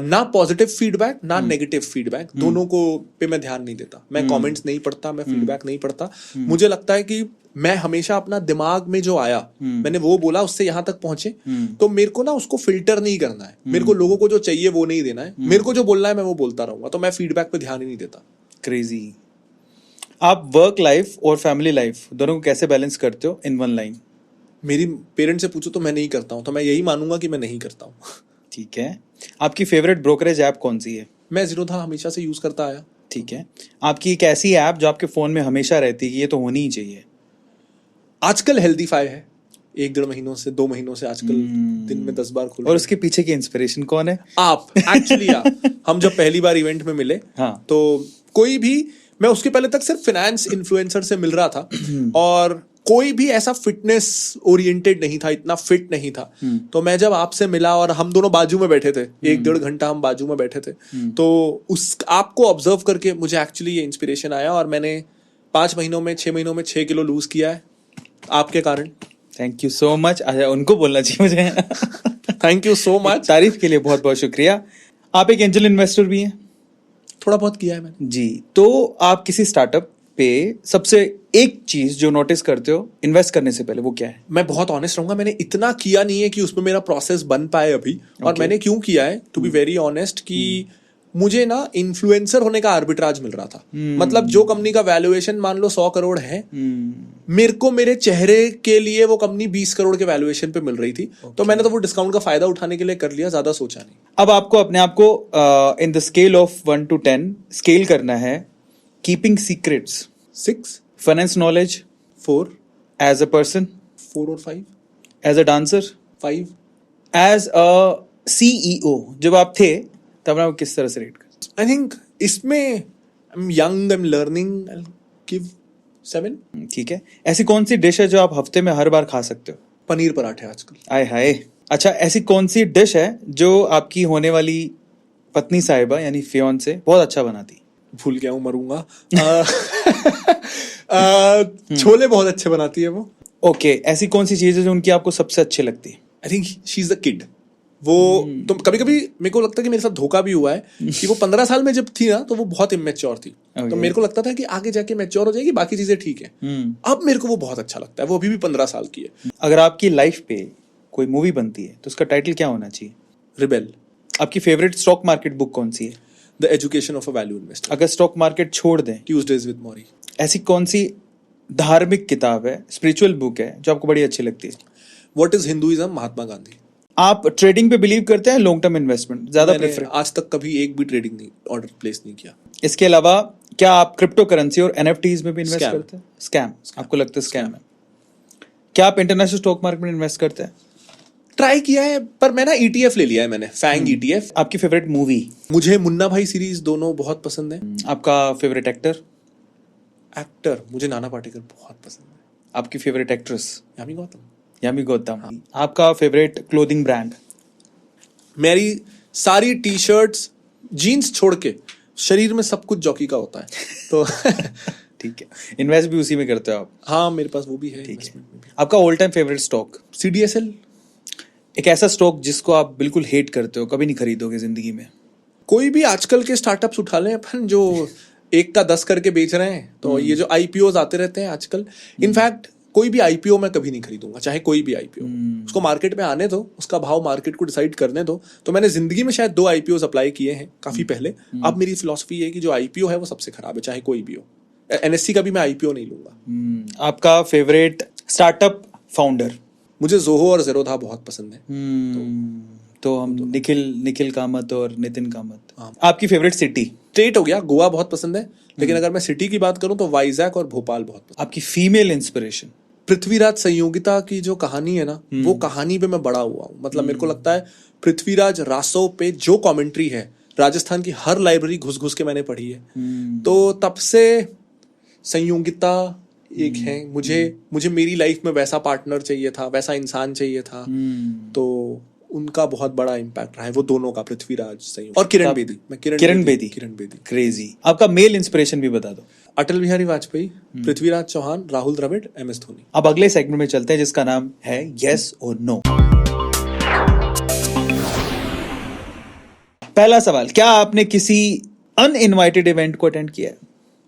ना पॉजिटिव फीडबैक ना नेगेटिव फीडबैक, दोनों को पे मैं ध्यान नहीं देता. मैं कमेंट्स नहीं पढ़ता, मैं फीडबैक नहीं पढ़ता. मुझे लगता है कि मैं हमेशा अपना दिमाग में जो आया, मैंने वो बोला, उससे यहाँ तक पहुंचे, तो मेरे को ना उसको फिल्टर नहीं करना है. मेरे को लोगों को जो चाहिए वो नहीं देना है. मेरे को जो बोलना है मैं वो बोलता रहूंगा. तो मैं फीडबैक पे ध्यान ही नहीं देता. क्रेजी. आप वर्क लाइफ और फैमिली लाइफ दोनों को कैसे बैलेंस करते हो इन वन लाइन? मेरी पेरेंट्स से पूछो तो मैं नहीं करता हूँ, तो मैं यही मानूंगा कि मैं नहीं करता हूँ. ठीक है. आपकी फेवरेट ब्रोकरेज ऐप कौन सी है? मैं ज़ीरोधा हमेशा से यूज करता आया. ठीक है. आपकी एक ऐसी ऐप जो आपके फोन में हमेशा रहती है कि ये तो होनी ही चाहिए? आजकल हेल्दीफाई है. 1-1.5 महीनों से 2 महीनों से आजकल दिन में 10 बार खुल. और उसके पीछे की इंस्पिरेशन कौन है? आप एक्चुअली हम जब पहली बार इवेंट में मिले, हाँ. तो कोई भी, मैं उसके पहले तक सिर्फ फाइनेंस इन्फ्लुएंसर से मिल रहा था और कोई भी ऐसा फिटनेस ओरिएंटेड नहीं था, इतना फिट नहीं था. तो मैं जब आपसे मिला और हम दोनों बाजू में बैठे थे, 1-1.5 घंटा हम बाजू में बैठे थे, तो उस आपको ऑब्जर्व करके मुझे एक्चुअली ये इंस्पिरेशन आया और मैंने 5 महीनों में 6 महीनों में 6 किलो लूज किया है आपके कारण. Thank you so much. अच्छा, उनको बोलना चाहिए मुझे. Thank you so much. तारीफ के लिए बहुत बहुत शुक्रिया. आप एक एंजल इन्वेस्टर भी हैं? थोड़ा बहुत किया है मैंने. जी. तो आप किसी स्टार्टअप पे सबसे एक चीज जो नोटिस करते हो इन्वेस्ट करने से पहले, वो क्या है? मैं बहुत ऑनेस्ट रहूंगा, मैंने इतना किया नहीं है कि उसमें मेरा प्रोसेस बन पाए अभी. और मैंने क्यों किया है, टू बी वेरी ऑनेस्ट, कि मुझे ना इन्फ्लुएंसर होने का आर्बिट्राज मिल रहा था. मतलब जो कंपनी का वैल्यूएशन मान लो 100 करोड़ है, मेरे को मेरे चेहरे के लिए वो कंपनी 20 करोड़ के वैल्यूएशन पे मिल रही थी. तो मैंने तो वो डिस्काउंट का फायदा उठाने के लिए कर लिया, ज्यादा सोचा नहीं. अब आपको अपने आप को in the scale of 1 to 10 scale करना है. Keeping secrets 6, finance knowledge 4, as a person 4 और 5, as a dancer 5. As a CEO जब आप थे तब आप किस तरह से रेट करते? आई थिंक इसमें I am young, I am learning, I give 7. ठीक है. ऐसी कौन सी डिश है जो आप हफ्ते में हर बार खा सकते हो? पनीर पराठे आजकल. आय हाय. अच्छा, ऐसी कौन सी डिश है जो आपकी होने वाली पत्नी साहिबा यानी फियोंसे बहुत अच्छा बनाती? भूल गया हूँ, मरूंगा. छोले बहुत अच्छे बनाती है वो. ओके. ऐसी कौन सी चीज है जो उनकी आपको सबसे अच्छी लगती है? I think she is the kid. वो तो कभी कभी मेरे को लगता है कि मेरे साथ धोखा भी हुआ है कि वो 15 साल में जब थी ना तो वो बहुत इमेच्योर थी. तो मेरे को लगता था कि आगे जाके मैच्योर हो जाएगी, बाकी चीजें ठीक है. अब मेरे को वो बहुत अच्छा लगता है. वो अभी भी 15 साल की है. अगर आपकी लाइफ पे कोई मूवी बनती है तो उसका टाइटल क्या होना चाहिए? रिबेल. आपकी फेवरेट स्टॉक मार्केट बुक कौन सी है? The education of a value investor. अगर स्टॉक मार्केट छोड़ दें, ट्यूजडेज विद मौरी. ऐसी कौन सी धार्मिक किताब है, स्पिरिचुअल बुक है जो आपको बड़ी अच्छी लगती है? What is Hinduism, Mahatma Gandhi. आप ट्रेडिंग पे बिलीव करते हैं, लॉन्ग टर्म इन्वेस्टमेंट ज्यादा प्रेफर? आज तक कभी एक भी ट्रेडिंग नहीं ऑर्डर प्लेस नहीं किया. इसके अलावा क्या आप क्रिप्टो करेंसी और NFTs में भी इन्वेस्ट Scam. करते हैं? स्कैम. आपको लगता है स्कैम है? क्या आप इंटरनेशनल स्टॉक मार्केट में इन्वेस्ट करते हैं? ट्राई किया है, पर मैं ना ETF ले लिया है मैंने, फैंग ETF. आपकी फेवरेट मूवी? मुझे मुन्ना भाई सीरीज दोनों बहुत पसंद है. आपका फेवरेट एक्टर? एक्टर मुझे नाना पाटेकर बहुत पसंद है. आपकी फेवरेट एक्ट्रेस? यामी गौतम. यामी गौतम. आपका फेवरेट क्लोथिंग ब्रांड? मेरी सारी टी शर्ट्स, जीन्स छोड़ के शरीर में सब कुछ जॉकी का होता है. तो ठीक है. इन्वेस्ट भी उसी में करते हो आप? हाँ, मेरे पास वो भी है. ठीक है. आपका all time favourite stock? CDSL. एक ऐसा स्टॉक जिसको आप बिल्कुल हेट करते हो, कभी नहीं खरीदोगे जिंदगी में? कोई भी आजकल के स्टार्टअप्स उठा लें अपन, जो 1 का 10 करके बेच रहे हैं, तो ये जो आईपीओ आते रहते हैं आजकल, इनफैक्ट कोई भी आईपीओ मैं कभी नहीं खरीदूंगा, चाहे कोई भी आईपीओ। उसको मार्केट में आने दो, उसका भाव मार्केट को डिसाइड करने दो। तो मैंने जिंदगी में शायद 2 आईपीओ अप्लाई किए हैं काफी पहले। अब मेरी फिलॉसफी है कि जो आईपीओ है वो सबसे खराब है, चाहे कोई भी हो। एनएससी का भी मैं आईपीओ नहीं लूंगा। आपका फेवरेट स्टार्टअप फाउंडर? मुझे जोहो और जेरोधा बहुत पसंद है। तो हम निखिल कामत और नितिन कामत। आपकी फेवरेट सिटी? स्टेट हो गया, गोवा बहुत पसंद है, लेकिन अगर मैं सिटी की बात करूं तो वाइजैक और भोपाल बहुत पसंद। आपकी फीमेल इंस्पिरेशन? पृथ्वीराज संयोगिता की जो कहानी है ना, वो कहानी पे मैं बड़ा हुआ हूँ। मतलब मेरे को लगता है पृथ्वीराज रासो पे जो कमेंट्री है, राजस्थान की हर लाइब्रेरी घुस घुस के मैंने पढ़ी है। तो तब से संयोगिता एक है। मुझे मेरी लाइफ में वैसा पार्टनर चाहिए था, वैसा इंसान चाहिए था। तो उनका बहुत बड़ा इम्पैक्ट रहा है वो दोनों का, पृथ्वीराज संयोग और किरण बेदी। मैं किरण बेदी क्रेजी। आपका मेल इंस्पिरेशन भी बता दो। अटल बिहारी वाजपेयी, पृथ्वीराज चौहान, राहुल द्रविड़, MS धोनी। अब अगले सेगमेंट में चलते हैं जिसका नाम है यस और नो। पहला सवाल, क्या आपने किसी अनइनवाइटेड इवेंट को अटेंड किया है?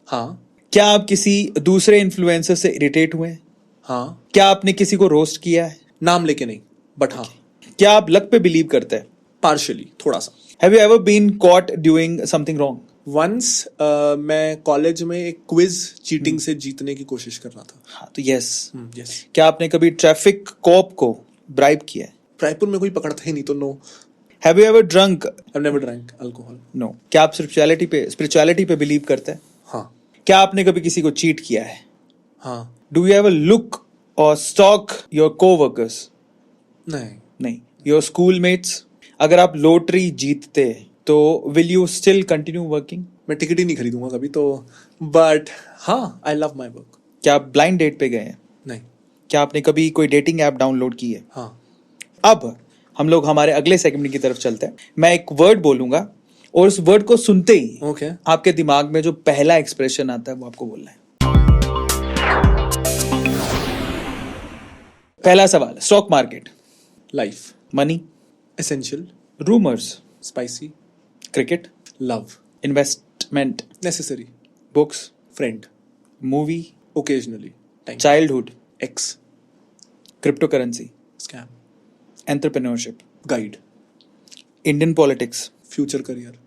हाँ। क्या आप किसी दूसरे इन्फ्लुएंसर से इरिटेट हुए हैं? हाँ। क्या आपने किसी को रोस्ट किया है? नाम लेके नहीं, बट हाँ। क्या आप लक पे बिलीव करते हैं? पार्शियली, थोड़ा सा। Have you ever been caught doing something wrong? Once मैं कॉलेज में एक क्विज चीटिंग से जीतने की कोशिश कर रहा था। हाँ, तो यस। यस। क्या आपने कभी ट्रैफिक कॉप को ब्राइब किया है? रायपुर में कोई पकड़ता ही नहीं, तो no. Have you ever drunk? I've never drank alcohol. No. क्या आप स्पिरिचुअलिटी पे बिलीव करते हैं? हाँ। क्या आपने कभी किसी को चीट किया है? हाँ। डू यू एवर लुक और स्टॉक योर कोवर्कर्स? नहीं। Your schoolmates? अगर आप लॉटरी जीतते तो will you still continue working? मैं टिकट ही नहीं खरीदूंगा कभी तो, बट हाँ, आई लव माई वर्क। क्या आप ब्लाइंड डेट पे गए हैं? नहीं। क्या आपने कभी कोई डेटिंग ऐप डाउनलोड की है? हाँ। अब हम लोग हमारे अगले सेगमेंट की तरफ चलते हैं। मैं एक वर्ड बोलूंगा और उस वर्ड को सुनते ही ओके। आपके दिमाग में जो पहला एक्सप्रेशन आता है वो आपको बोलना है। पहला सवाल, stock market, life, money, essential, rumours, spicy, cricket, love, investment, necessary, books, friend, movie, occasionally, time, childhood, ex, crypto currency, scam, entrepreneurship, guide, Indian politics, future career,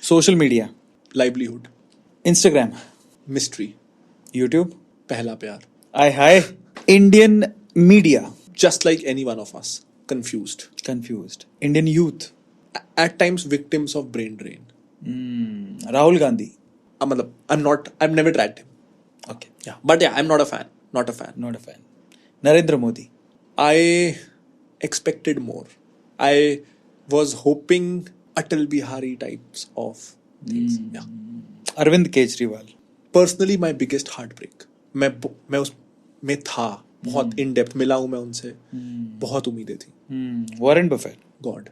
social media, livelihood, Instagram, mystery, YouTube, पहला प्यार, आय हाय, Indian media, just like any one of us, confused, confused, Indian youth, at times victims of brain drain. Rahul Gandhi, मतलब I've never tried him. Okay, Yeah, but yeah, I'm not a fan. Not a fan. Not a fan, Narendra Modi, I expected more. I was hoping Atal Bihari types of things. Yeah. Arvind Kejriwal, Personally, my biggest heartbreak. मैं उसमें था, बहुत इन डेप्थ मिला हूं मैं उनसे, बहुत उम्मीदें थी। Warren Buffett, God,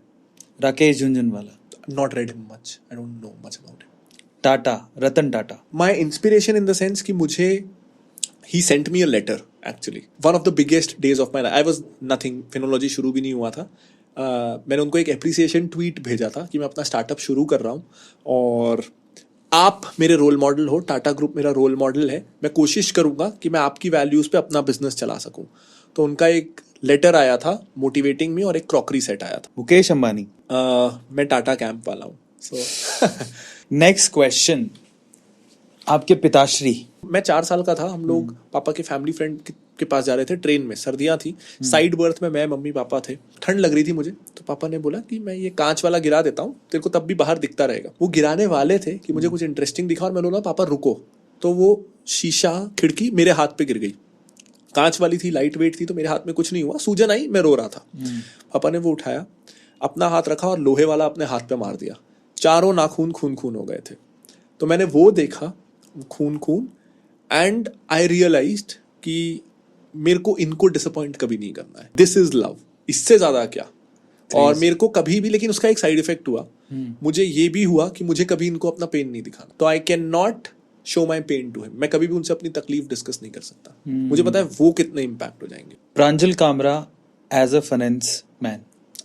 Rakesh Jhunjhunwala, not read him much. I don't know much about him. Tata, Ratan Tata, My inspiration in the sense कि मुझे he sent me a letter actually. One of the biggest days of my life. I was nothing. Phenology शुरू भी नहीं हुआ था. मैंने उनको एक appreciation tweet भेजा था कि मैं अपना स्टार्टअप शुरू कर रहा हूँ और आप मेरे रोल मॉडल हो, टाटा ग्रुप मेरा रोल मॉडल है, मैं कोशिश करूंगा कि मैं आपकी वैल्यूज पे अपना बिजनेस चला सकूं। तो उनका एक लेटर आया था मोटिवेटिंग में और एक क्रॉकरी सेट आया था। मुकेश अंबानी, मैं टाटा कैंप वाला हूँ। सो नेक्स्ट क्वेश्चन, आपके पिताश्री, मैं 4 साल का था, हम लोग पापा के फैमिली फ्रेंड के पास जा रहे थे ट्रेन में, सर्दियां थी, साइड बर्थ में मैं मम्मी पापा थे, ठंड लग रही थी मुझे, तो पापा ने बोला कि मैं ये कांच वाला गिरा देता हूँ, तेरे को तब भी बाहर दिखता रहेगा। वो गिराने वाले थे कि मुझे कुछ इंटरेस्टिंग दिखा और मैंने बोला पापा रुको, तो वो शीशा खिड़की मेरे हाथ पे गिर गई, कांच वाली थी, लाइट वेट थी, तो मेरे हाथ में कुछ नहीं हुआ, सूजन आई, मैं रो रहा था। पापा ने वो उठाया, अपना हाथ रखा और लोहे वाला अपने हाथ पे मार दिया, चारों नाखून खून खून हो गए थे। तो मैंने वो देखा, खून खून, एंड आई रियलाइज्ड कि मेरे को इनको डिसअपॉइंट कभी नहीं करना है, दिस इज लव, इससे ज्यादा क्या। और मेरे को कभी भी, लेकिन उसका एक साइड इफेक्ट हुआ, मुझे ये भी हुआ कि मुझे कभी इनको अपना पेन नहीं दिखाना, तो I can not show my pain to him, मैं कभी भी उनसे अपनी तकलीफ डिस्कस नहीं कर सकता, मुझे पता है वो कितने इम्पैक्ट हो जाएंगे। Pranjal Kamra as a finance man?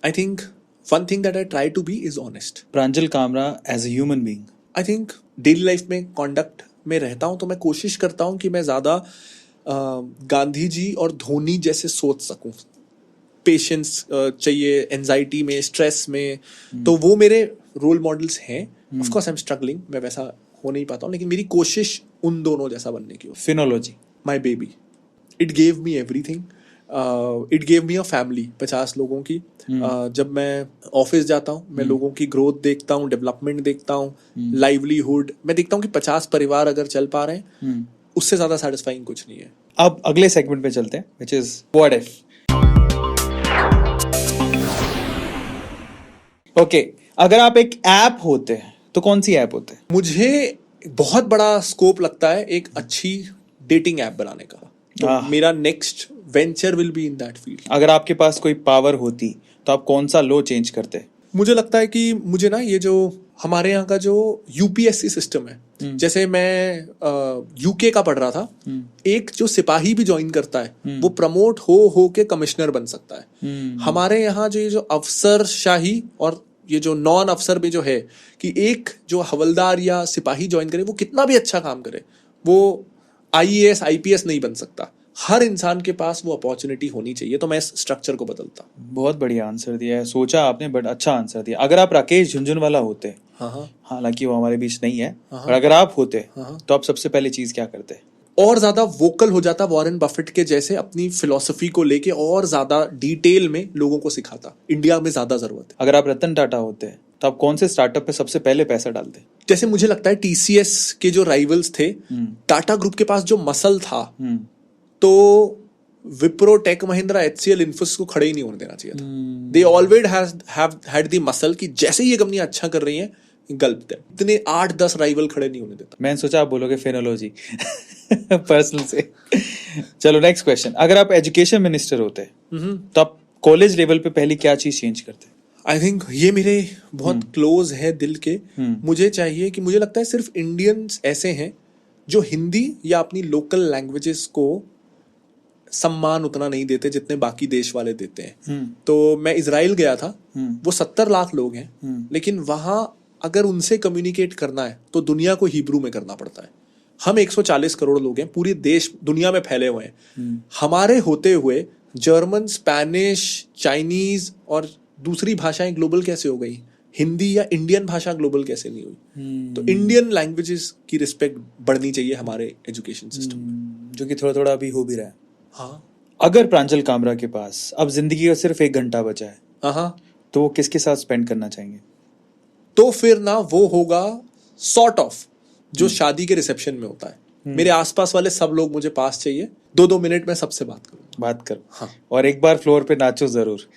I think one thing that I try to be is honest. Pranjal Kamra as a human being? I think daily life में कॉन्डक्ट में रहता हूँ तो मैं कोशिश करता हूँ कि मैं ज़्यादा गांधी जी और धोनी जैसे सोच सकूं. पेशेंस चाहिए एंजाइटी में, स्ट्रेस में, तो वो मेरे रोल मॉडल्स हैं. Of course I am struggling, मैं वैसा हो नहीं पाता हूँ, लेकिन मेरी कोशिश उन दोनों जैसा बनने की हो. Finology? My baby, it gave me everything. It gave me a family 50 लोगों की. जब मैं ऑफिस जाता हूँ, मैं लोगों की ग्रोथ देखता हूँ, डेवलपमेंट देखता हूँ, लाइवलीहुड, मैं देखता हूँ कि 50 परिवार अगर चल पा रहे हैं, उससे ज्यादा सेटिस्फाइंग कुछ नहीं है. अब अगले सेगमेंट पे चलते हैं, which is what if. Okay, अगर आप एक ऐप होते हैं तो कौन सी ऐप होते हैं? मुझे बहुत बड़ा स्कोप लगता है एक अच्छी डेटिंग ऐप बनाने का. तो मेरा next venture will be in that field. अगर आपके पास कोई पावर होती तो आप कौन सा लॉ चेंज करते? मुझे लगता है कि मुझे ना ये जो हमारे यहाँ का जो यूपीएससी सिस्टम है, जैसे मैं यूके का पढ़ रहा था, एक जो सिपाही भी ज्वाइन करता है वो प्रमोट हो के कमिश्नर बन सकता है. हमारे यहाँ जो ये जो अफसरशाही और ये जो नॉन अफसर में जो है कि एक जो हवलदार या सिपाही ज्वाइन करे, वो कितना भी अच्छा काम करे, वो आईएएस आईपीएस नहीं बन सकता. हर इंसान के पास वो अपॉर्चुनिटी होनी चाहिए. तो मैं इस स्ट्रक्चर को बदलता. बहुत बढ़िया आंसर दिया है, सोचा आपने, बट अच्छा आंसर दिया. अगर आप राकेश झुनझुनवाला होते, हालांकि वो हमारे बीच नहीं है, पर अगर आप होते तो आप सबसे पहले चीज क्या करते? और ज्यादा वोकल हो जाता, वॉरेन बफेट के जैसे अपनी फिलॉसफी को लेके और ज्यादा डिटेल में लोगों को सिखाता. इंडिया में ज्यादा जरूरत है. अगर आप रतन टाटा होते तो आप कौन से स्टार्टअप पे सबसे पहले पैसा डालते? जैसे मुझे लगता है टीसीएस के जो राइवल्स थे, टाटा ग्रुप के पास जो मसल था, तो विप्रो, टेक महिंद्रा, एचसीएल, इन्फोसिस को खड़े ही नहीं होने देना चाहिए था. They always had the muscle कि जैसे ही ये कंपनी अच्छा कर रही है, गल्प दें. इतने 8-10 राइवल खड़े नहीं होने देता. मैंने सोचा आप बोलोगे फिनोलॉजी पर्सनल से. चलो नेक्स्ट क्वेश्चन. अगर आप एजुकेशन मिनिस्टर होते तो आप कॉलेज लेवल पे पहली क्या चीज चेंज करते? आई थिंक ये मेरे बहुत क्लोज है दिल के. मुझे चाहिए कि, मुझे लगता है सिर्फ इंडियंस ऐसे हैं जो हिंदी या अपनी लोकल लैंग्वेजेस को सम्मान उतना नहीं देते जितने बाकी देश वाले देते हैं. तो मैं इजराइल गया था, वो 70 लाख लोग हैं, लेकिन वहां अगर उनसे कम्युनिकेट करना है तो दुनिया को हिब्रू में करना पड़ता है. हम 140 करोड़ लोग हैं, पूरे देश दुनिया में फैले हुए हैं. हमारे होते हुए जर्मन, स्पेनिश, चाइनीज और दूसरी भाषाएं ग्लोबल कैसे हो गई? हिंदी या इंडियन भाषा ग्लोबल कैसे नहीं हुई? तो इंडियन लैंग्वेजेस की रिस्पेक्ट बढ़नी चाहिए हमारे एजुकेशन सिस्टम में, जो कि थोड़ा थोड़ा अभी हो भी रहा है. हाँ. अगर प्रांजल कामरा के पास अब जिंदगी का सिर्फ 1 घंटा बचा है, तो वो किसके साथ स्पेंड करना चाहेंगे? तो फिर ना वो होगा सॉर्ट ऑफ जो शादी के रिसेप्शन में होता है. मेरे आसपास वाले सब लोग मुझे पास चाहिए. 2-2 मिनट में सबसे बात करूँ. हाँ. और एक बार फ्लोर पे नाचो जरूर.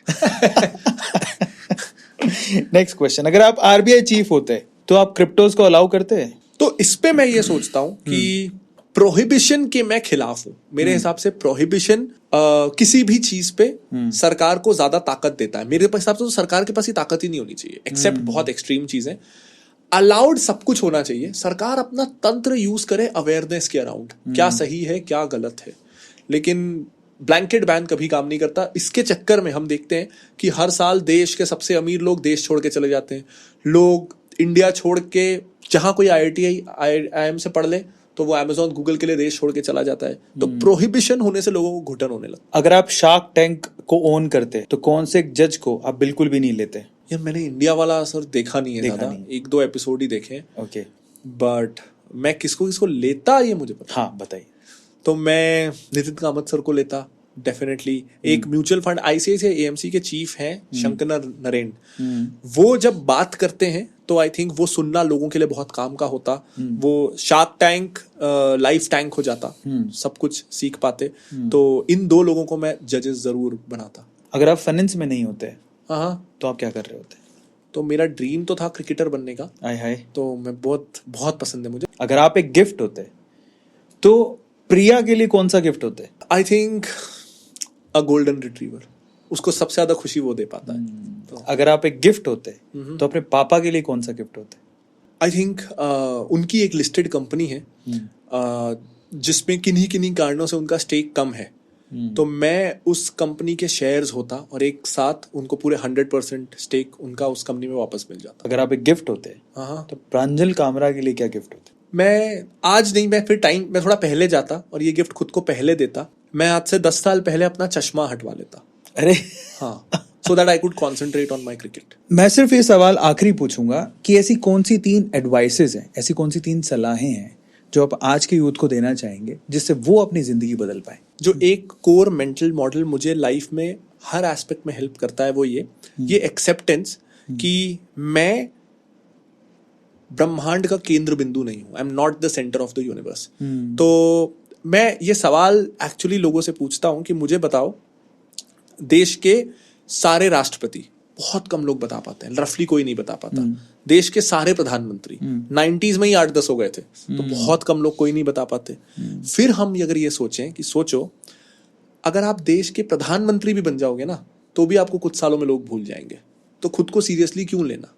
Next question. अगर आप आरबीआई चीफ होते तो आप क्रिप्टोज को अलाउ करते? तो इस पे मैं ये सोचता हूँ कि प्रोहिबिशन के मैं खिलाफ हूँ. मेरे हिसाब से प्रोहिबिशन किसी भी चीज पे सरकार को ज्यादा ताकत देता है. मेरे हिसाब से तो सरकार के पास ही ताकत ही नहीं होनी चाहिए, एक्सेप्ट बहुत एक्सट्रीम चीजें. अलाउड सब कुछ होना चाहिए. सरकार अपना तंत्र यूज करे अवेयरनेस के अराउंड, क्या सही है क्या गलत है, लेकिन ब्लैंकेट बैन कभी काम नहीं करता. इसके चक्कर में हम देखते हैं कि हर साल देश के सबसे अमीर लोग देश छोड़ के चले जाते हैं. लोग इंडिया छोड़ के, जहां कोई IIM से पढ़ ले तो वो Amazon, गूगल के लिए देश छोड़ के चला जाता है. तो प्रोहिबिशन होने से लोगों को घुटन होने लगता. अगर आप शार्क टैंक को ओन करते तो कौन से जज को आप बिल्कुल भी नहीं लेते? यार मैंने इंडिया वाला सर देखा नहीं है ज्यादा, 1-2 एपिसोड ही देखे. ओके. बट मैं किसको लेता ये मुझे पता. हाँ बताइए. तो मैं नितिन कामत सर को लेता डेफिनेटली. एक म्यूचुअल फंड आईसीआईसीआई एएमसी के चीफ हैं शंकर नरेन. वो जब बात करते हैं तो आई थिंक वो सुनना लोगों के लिए बहुत काम का होता. वो शार्क टैंक लाइफ टैंक हो जाता, सब कुछ सीख पाते. तो इन 2 लोगों को मैं जजेस जरूर बनाता. अगर आप फाइनेंस में नहीं होते तो आप क्या कर रहे होते? तो मेरा ड्रीम तो था क्रिकेटर बनने का. हाय. तो मैं बहुत पसंद है मुझे. अगर आप एक गिफ्ट होते तो प्रिया के लिए कौन सा गिफ्ट होते? I think a golden retriever. उसको सबसे ज्यादा खुशी वो दे पाता है. तो अगर आप एक गिफ्ट होते तो अपने पापा के लिए कौन सा गिफ्ट होते? आई थिंक उनकी एक लिस्टेड कंपनी है जिसमें किन्हीं कारणों से उनका स्टेक कम है. तो मैं उस कंपनी के शेयर्स होता और एक साथ उनको पूरे 100% स्टेक उनका उस कंपनी में वापस मिल जाता। अगर आप एक गिफ्ट होते हाँ, तो प्रांजल कामरा के लिए क्या गिफ्ट होते? मैं आज नहीं, मैं फिर टाइम मैं थोड़ा पहले जाता और ये गिफ्ट खुद को पहले देता। मैं आज से 10 साल पहले अपना चश्मा हटवा लेता। अरे हाँ, so that I could concentrate on my cricket. मैं सिर्फ ये सवाल आखिरी पूछूंगा कि ऐसी कौन सी 3 एडवाइसेस हैं, ऐसी कौन सी 3 सलाहें हैं जो आप आज के यूथ को देना चाहेंगे जिससे वो अपनी जिंदगी बदल पाए? जो एक कोर मेंटल मॉडल मुझे लाइफ में हर एस्पेक्ट में हेल्प करता है वो ये एक्सेप्टेंस कि मैं ब्रह्मांड का केंद्र बिंदु नहीं हूं। I am not the centre of the universe. तो मैं ये सवाल एक्चुअली लोगों से पूछता हूं कि मुझे बताओ, देश के सारे राष्ट्रपति, बहुत कम लोग बता पाते हैं, रफली कोई नहीं बता पाता। देश के सारे प्रधानमंत्री 90s में ही 8-10 हो गए थे, तो बहुत कम लोग, कोई नहीं बता पाते। फिर हम अगर ये सोचें कि सोचो अगर आप देश के प्रधानमंत्री भी बन जाओगे ना, तो भी आपको कुछ सालों में लोग भूल जाएंगे। तो खुद को सीरियसली क्यों लेना?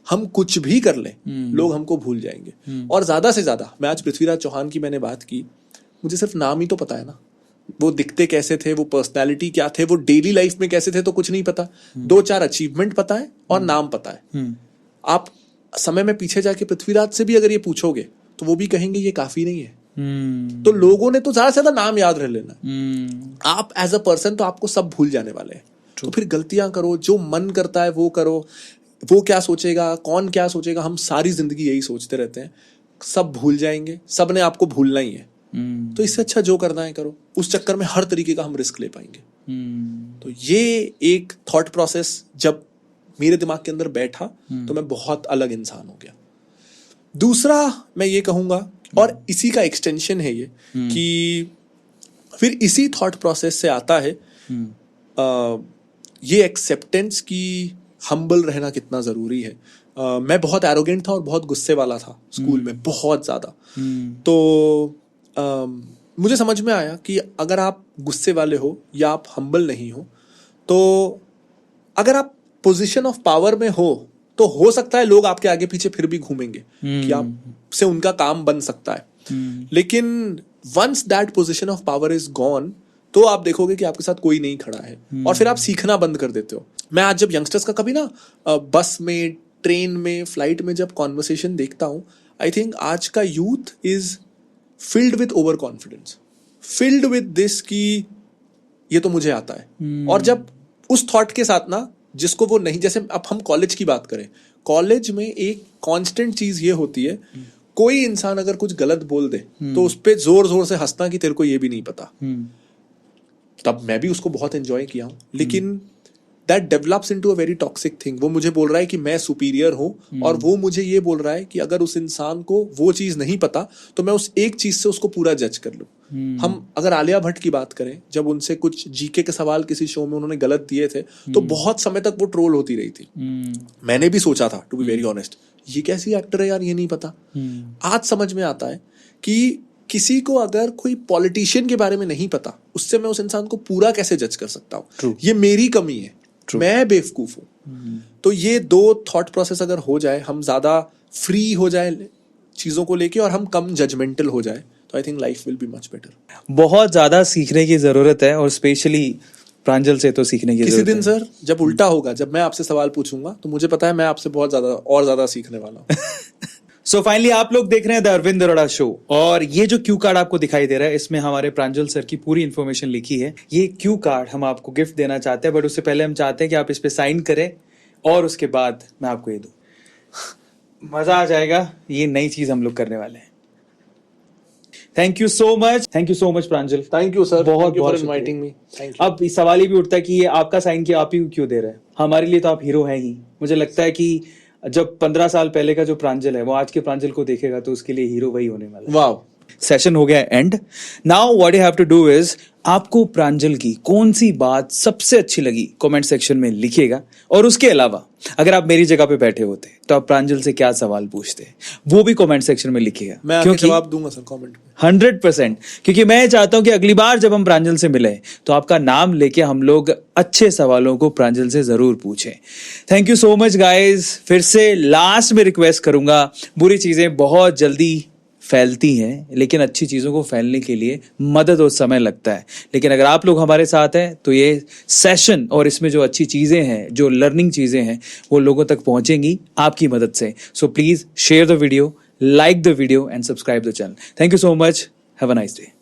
हम कुछ भी कर लें, लोग हमको भूल जाएंगे। और ज्यादा से ज्यादा, मैं आज पृथ्वीराज चौहान की मैंने बात की, मुझे सिर्फ नाम ही तो पता है ना, वो दिखते कैसे थे, वो पर्सनालिटी क्या थे, वो डेली लाइफ में कैसे थे, तो कुछ नहीं पता। 2-4 अचीवमेंट पता है और नाम पता है। आप समय में पीछे जाके पृथ्वीराज से भी अगर ये पूछोगे तो वो भी कहेंगे ये काफी नहीं है। तो लोगों ने तो ज्यादा से ज्यादा नाम याद रख लेना। आप एज अ पर्सन तो आपको सब भूल जाने वाले हैं। तो फिर गलतियां करो, जो मन करता है वो करो। वो क्या सोचेगा, कौन क्या सोचेगा, हम सारी जिंदगी यही सोचते रहते हैं। सब भूल जाएंगे, सब ने आपको भूलना ही है। तो इससे अच्छा जो करना है करो। उस चक्कर में हर तरीके का हम रिस्क ले पाएंगे। तो ये एक थॉट प्रोसेस जब मेरे दिमाग के अंदर बैठा तो मैं बहुत अलग इंसान हो गया। दूसरा मैं ये कहूंगा, और इसी का एक्सटेंशन है ये, कि फिर इसी थॉट प्रोसेस से आता है ये एक्सेप्टेंस की हम्बल रहना कितना जरूरी है। मैं बहुत एरोगेंट था और बहुत गुस्से वाला था स्कूल में, बहुत ज्यादा। तो मुझे समझ में आया कि अगर आप गुस्से वाले हो या आप हम्बल नहीं हो, तो अगर आप पोजीशन ऑफ पावर में हो तो हो सकता है लोग आपके आगे पीछे फिर भी घूमेंगे कि आपसे उनका काम बन सकता है। लेकिन once that position of power is gone, तो आप देखोगे कि आपके साथ कोई नहीं खड़ा है और फिर आप सीखना बंद कर देते हो। मैं आज जब यंगस्टर्स का कभी ना बस में, ट्रेन में, फ्लाइट में जब कॉन्वर्सेशन देखता हूँ, आई थिंक आज का youth is filled with over confidence, filled with this कि ये तो मुझे आता है। और जब उस थॉट के साथ ना, जिसको वो नहीं, जैसे अब हम कॉलेज की बात करें, कॉलेज में एक कांस्टेंट चीज ये होती है, कोई इंसान अगर कुछ गलत बोल दे तो उस पर जोर जोर से हंसना कि तेरे को ये भी नहीं पता। तब मैं भी उसको बहुत एंजॉय किया हूं, लेकिन that develops into a very toxic thing. वो मुझे बोल रहा है कि मैं सुपीरियर हूं और वो मुझे ये बोल रहा है कि अगर उस इंसान को वो चीज नहीं पता तो मैं उस एक चीज से उसको पूरा जज कर लूं। हम अगर आलिया भट्ट की बात करें, जब उनसे कुछ जीके के सवाल किसी शो में उन्होंने गलत दिए थे तो बहुत समय तक वो ट्रोल होती रही थी। मैंने भी सोचा था, टू बी वेरी ऑनेस्ट, ये कैसी एक्टर है यार, ये नहीं पता। आज समझ में आता है कि किसी को अगर कोई पॉलिटिशियन के बारे में नहीं पता, उससे मैं उस इंसान को पूरा कैसे जज कर सकता हूँ। ये मेरी कमी है, मैं बेवकूफ हूं। तो ये 2 थॉट प्रोसेस अगर हो जाए, हम ज्यादा फ्री हो जाए चीजों को लेके और हम कम जजमेंटल हो जाए, तो I think life will be much better. बहुत ज्यादा सीखने की जरूरत है और स्पेशली प्रांजल से तो सीखने की किसी जरूरत दिन सर जब उल्टा होगा, जब मैं आपसे सवाल पूछूंगा तो मुझे पता है मैं आपसे बहुत ज्यादा और ज्यादा सीखने वाला हूँ। सो फाइनली आप लोग देख रहे हैं द अरविंद अरोड़ा शो, और ये जो क्यू कार्ड आपको दिखाई दे रहा है, इसमें हमारे प्रांजल सर की पूरी इन्फॉर्मेशन लिखी है। ये क्यू कार्ड हम आपको गिफ्ट देना चाहते हैं, बट उससे पहले हम चाहते हैं कि आप इस पे साइन करें और उसके बाद मैं आपको ये दूं। मजा आ जाएगा, ये नई चीज हम लोग करने वाले हैं। Thank you so much Pranjal. Thank you sir, बहुत बहुत इनवाइटिंग मी। Thank you. अब इस सवाल ये भी उठता है कि ये आपका साइन किया, आप ही क्यों दे रहे हैं? हमारे लिए तो आप हीरो हैं ही। मुझे लगता है कि जब 15 साल पहले का जो प्रांजल है वो आज के प्रांजल को देखेगा तो उसके लिए हीरो वही होने वाला है। वाव, सेशन हो गया end. Now what you have to do is, आपको प्रांजल की कौन सी बात सबसे अच्छी लगी कमेंट सेक्शन में लिखिएगा, और उसके अलावा अगर आप मेरी जगह पे बैठे होते तो आप प्रांजल से क्या सवाल पूछते वो भी कमेंट सेक्शन में लिखिएगा। मैं आपके जवाब दूंगा सर कमेंट में 100%, क्योंकि मैं चाहता हूं कि अगली बार जब हम प्रांजल से मिले तो आपका नाम लेके हम लोग अच्छे सवालों को प्रांजल से जरूर पूछें। Thank you so much guys. फिर से लास्ट में रिक्वेस्ट करूंगा, बुरी चीजें बहुत जल्दी फैलती हैं, लेकिन अच्छी चीज़ों को फैलने के लिए मदद और समय लगता है। लेकिन अगर आप लोग हमारे साथ हैं तो ये सेशन और इसमें जो अच्छी चीज़ें हैं, जो लर्निंग चीज़ें हैं, वो लोगों तक पहुंचेंगी आपकी मदद से। So please share the video, like the video and subscribe the channel. Thank you so much. Have a nice day.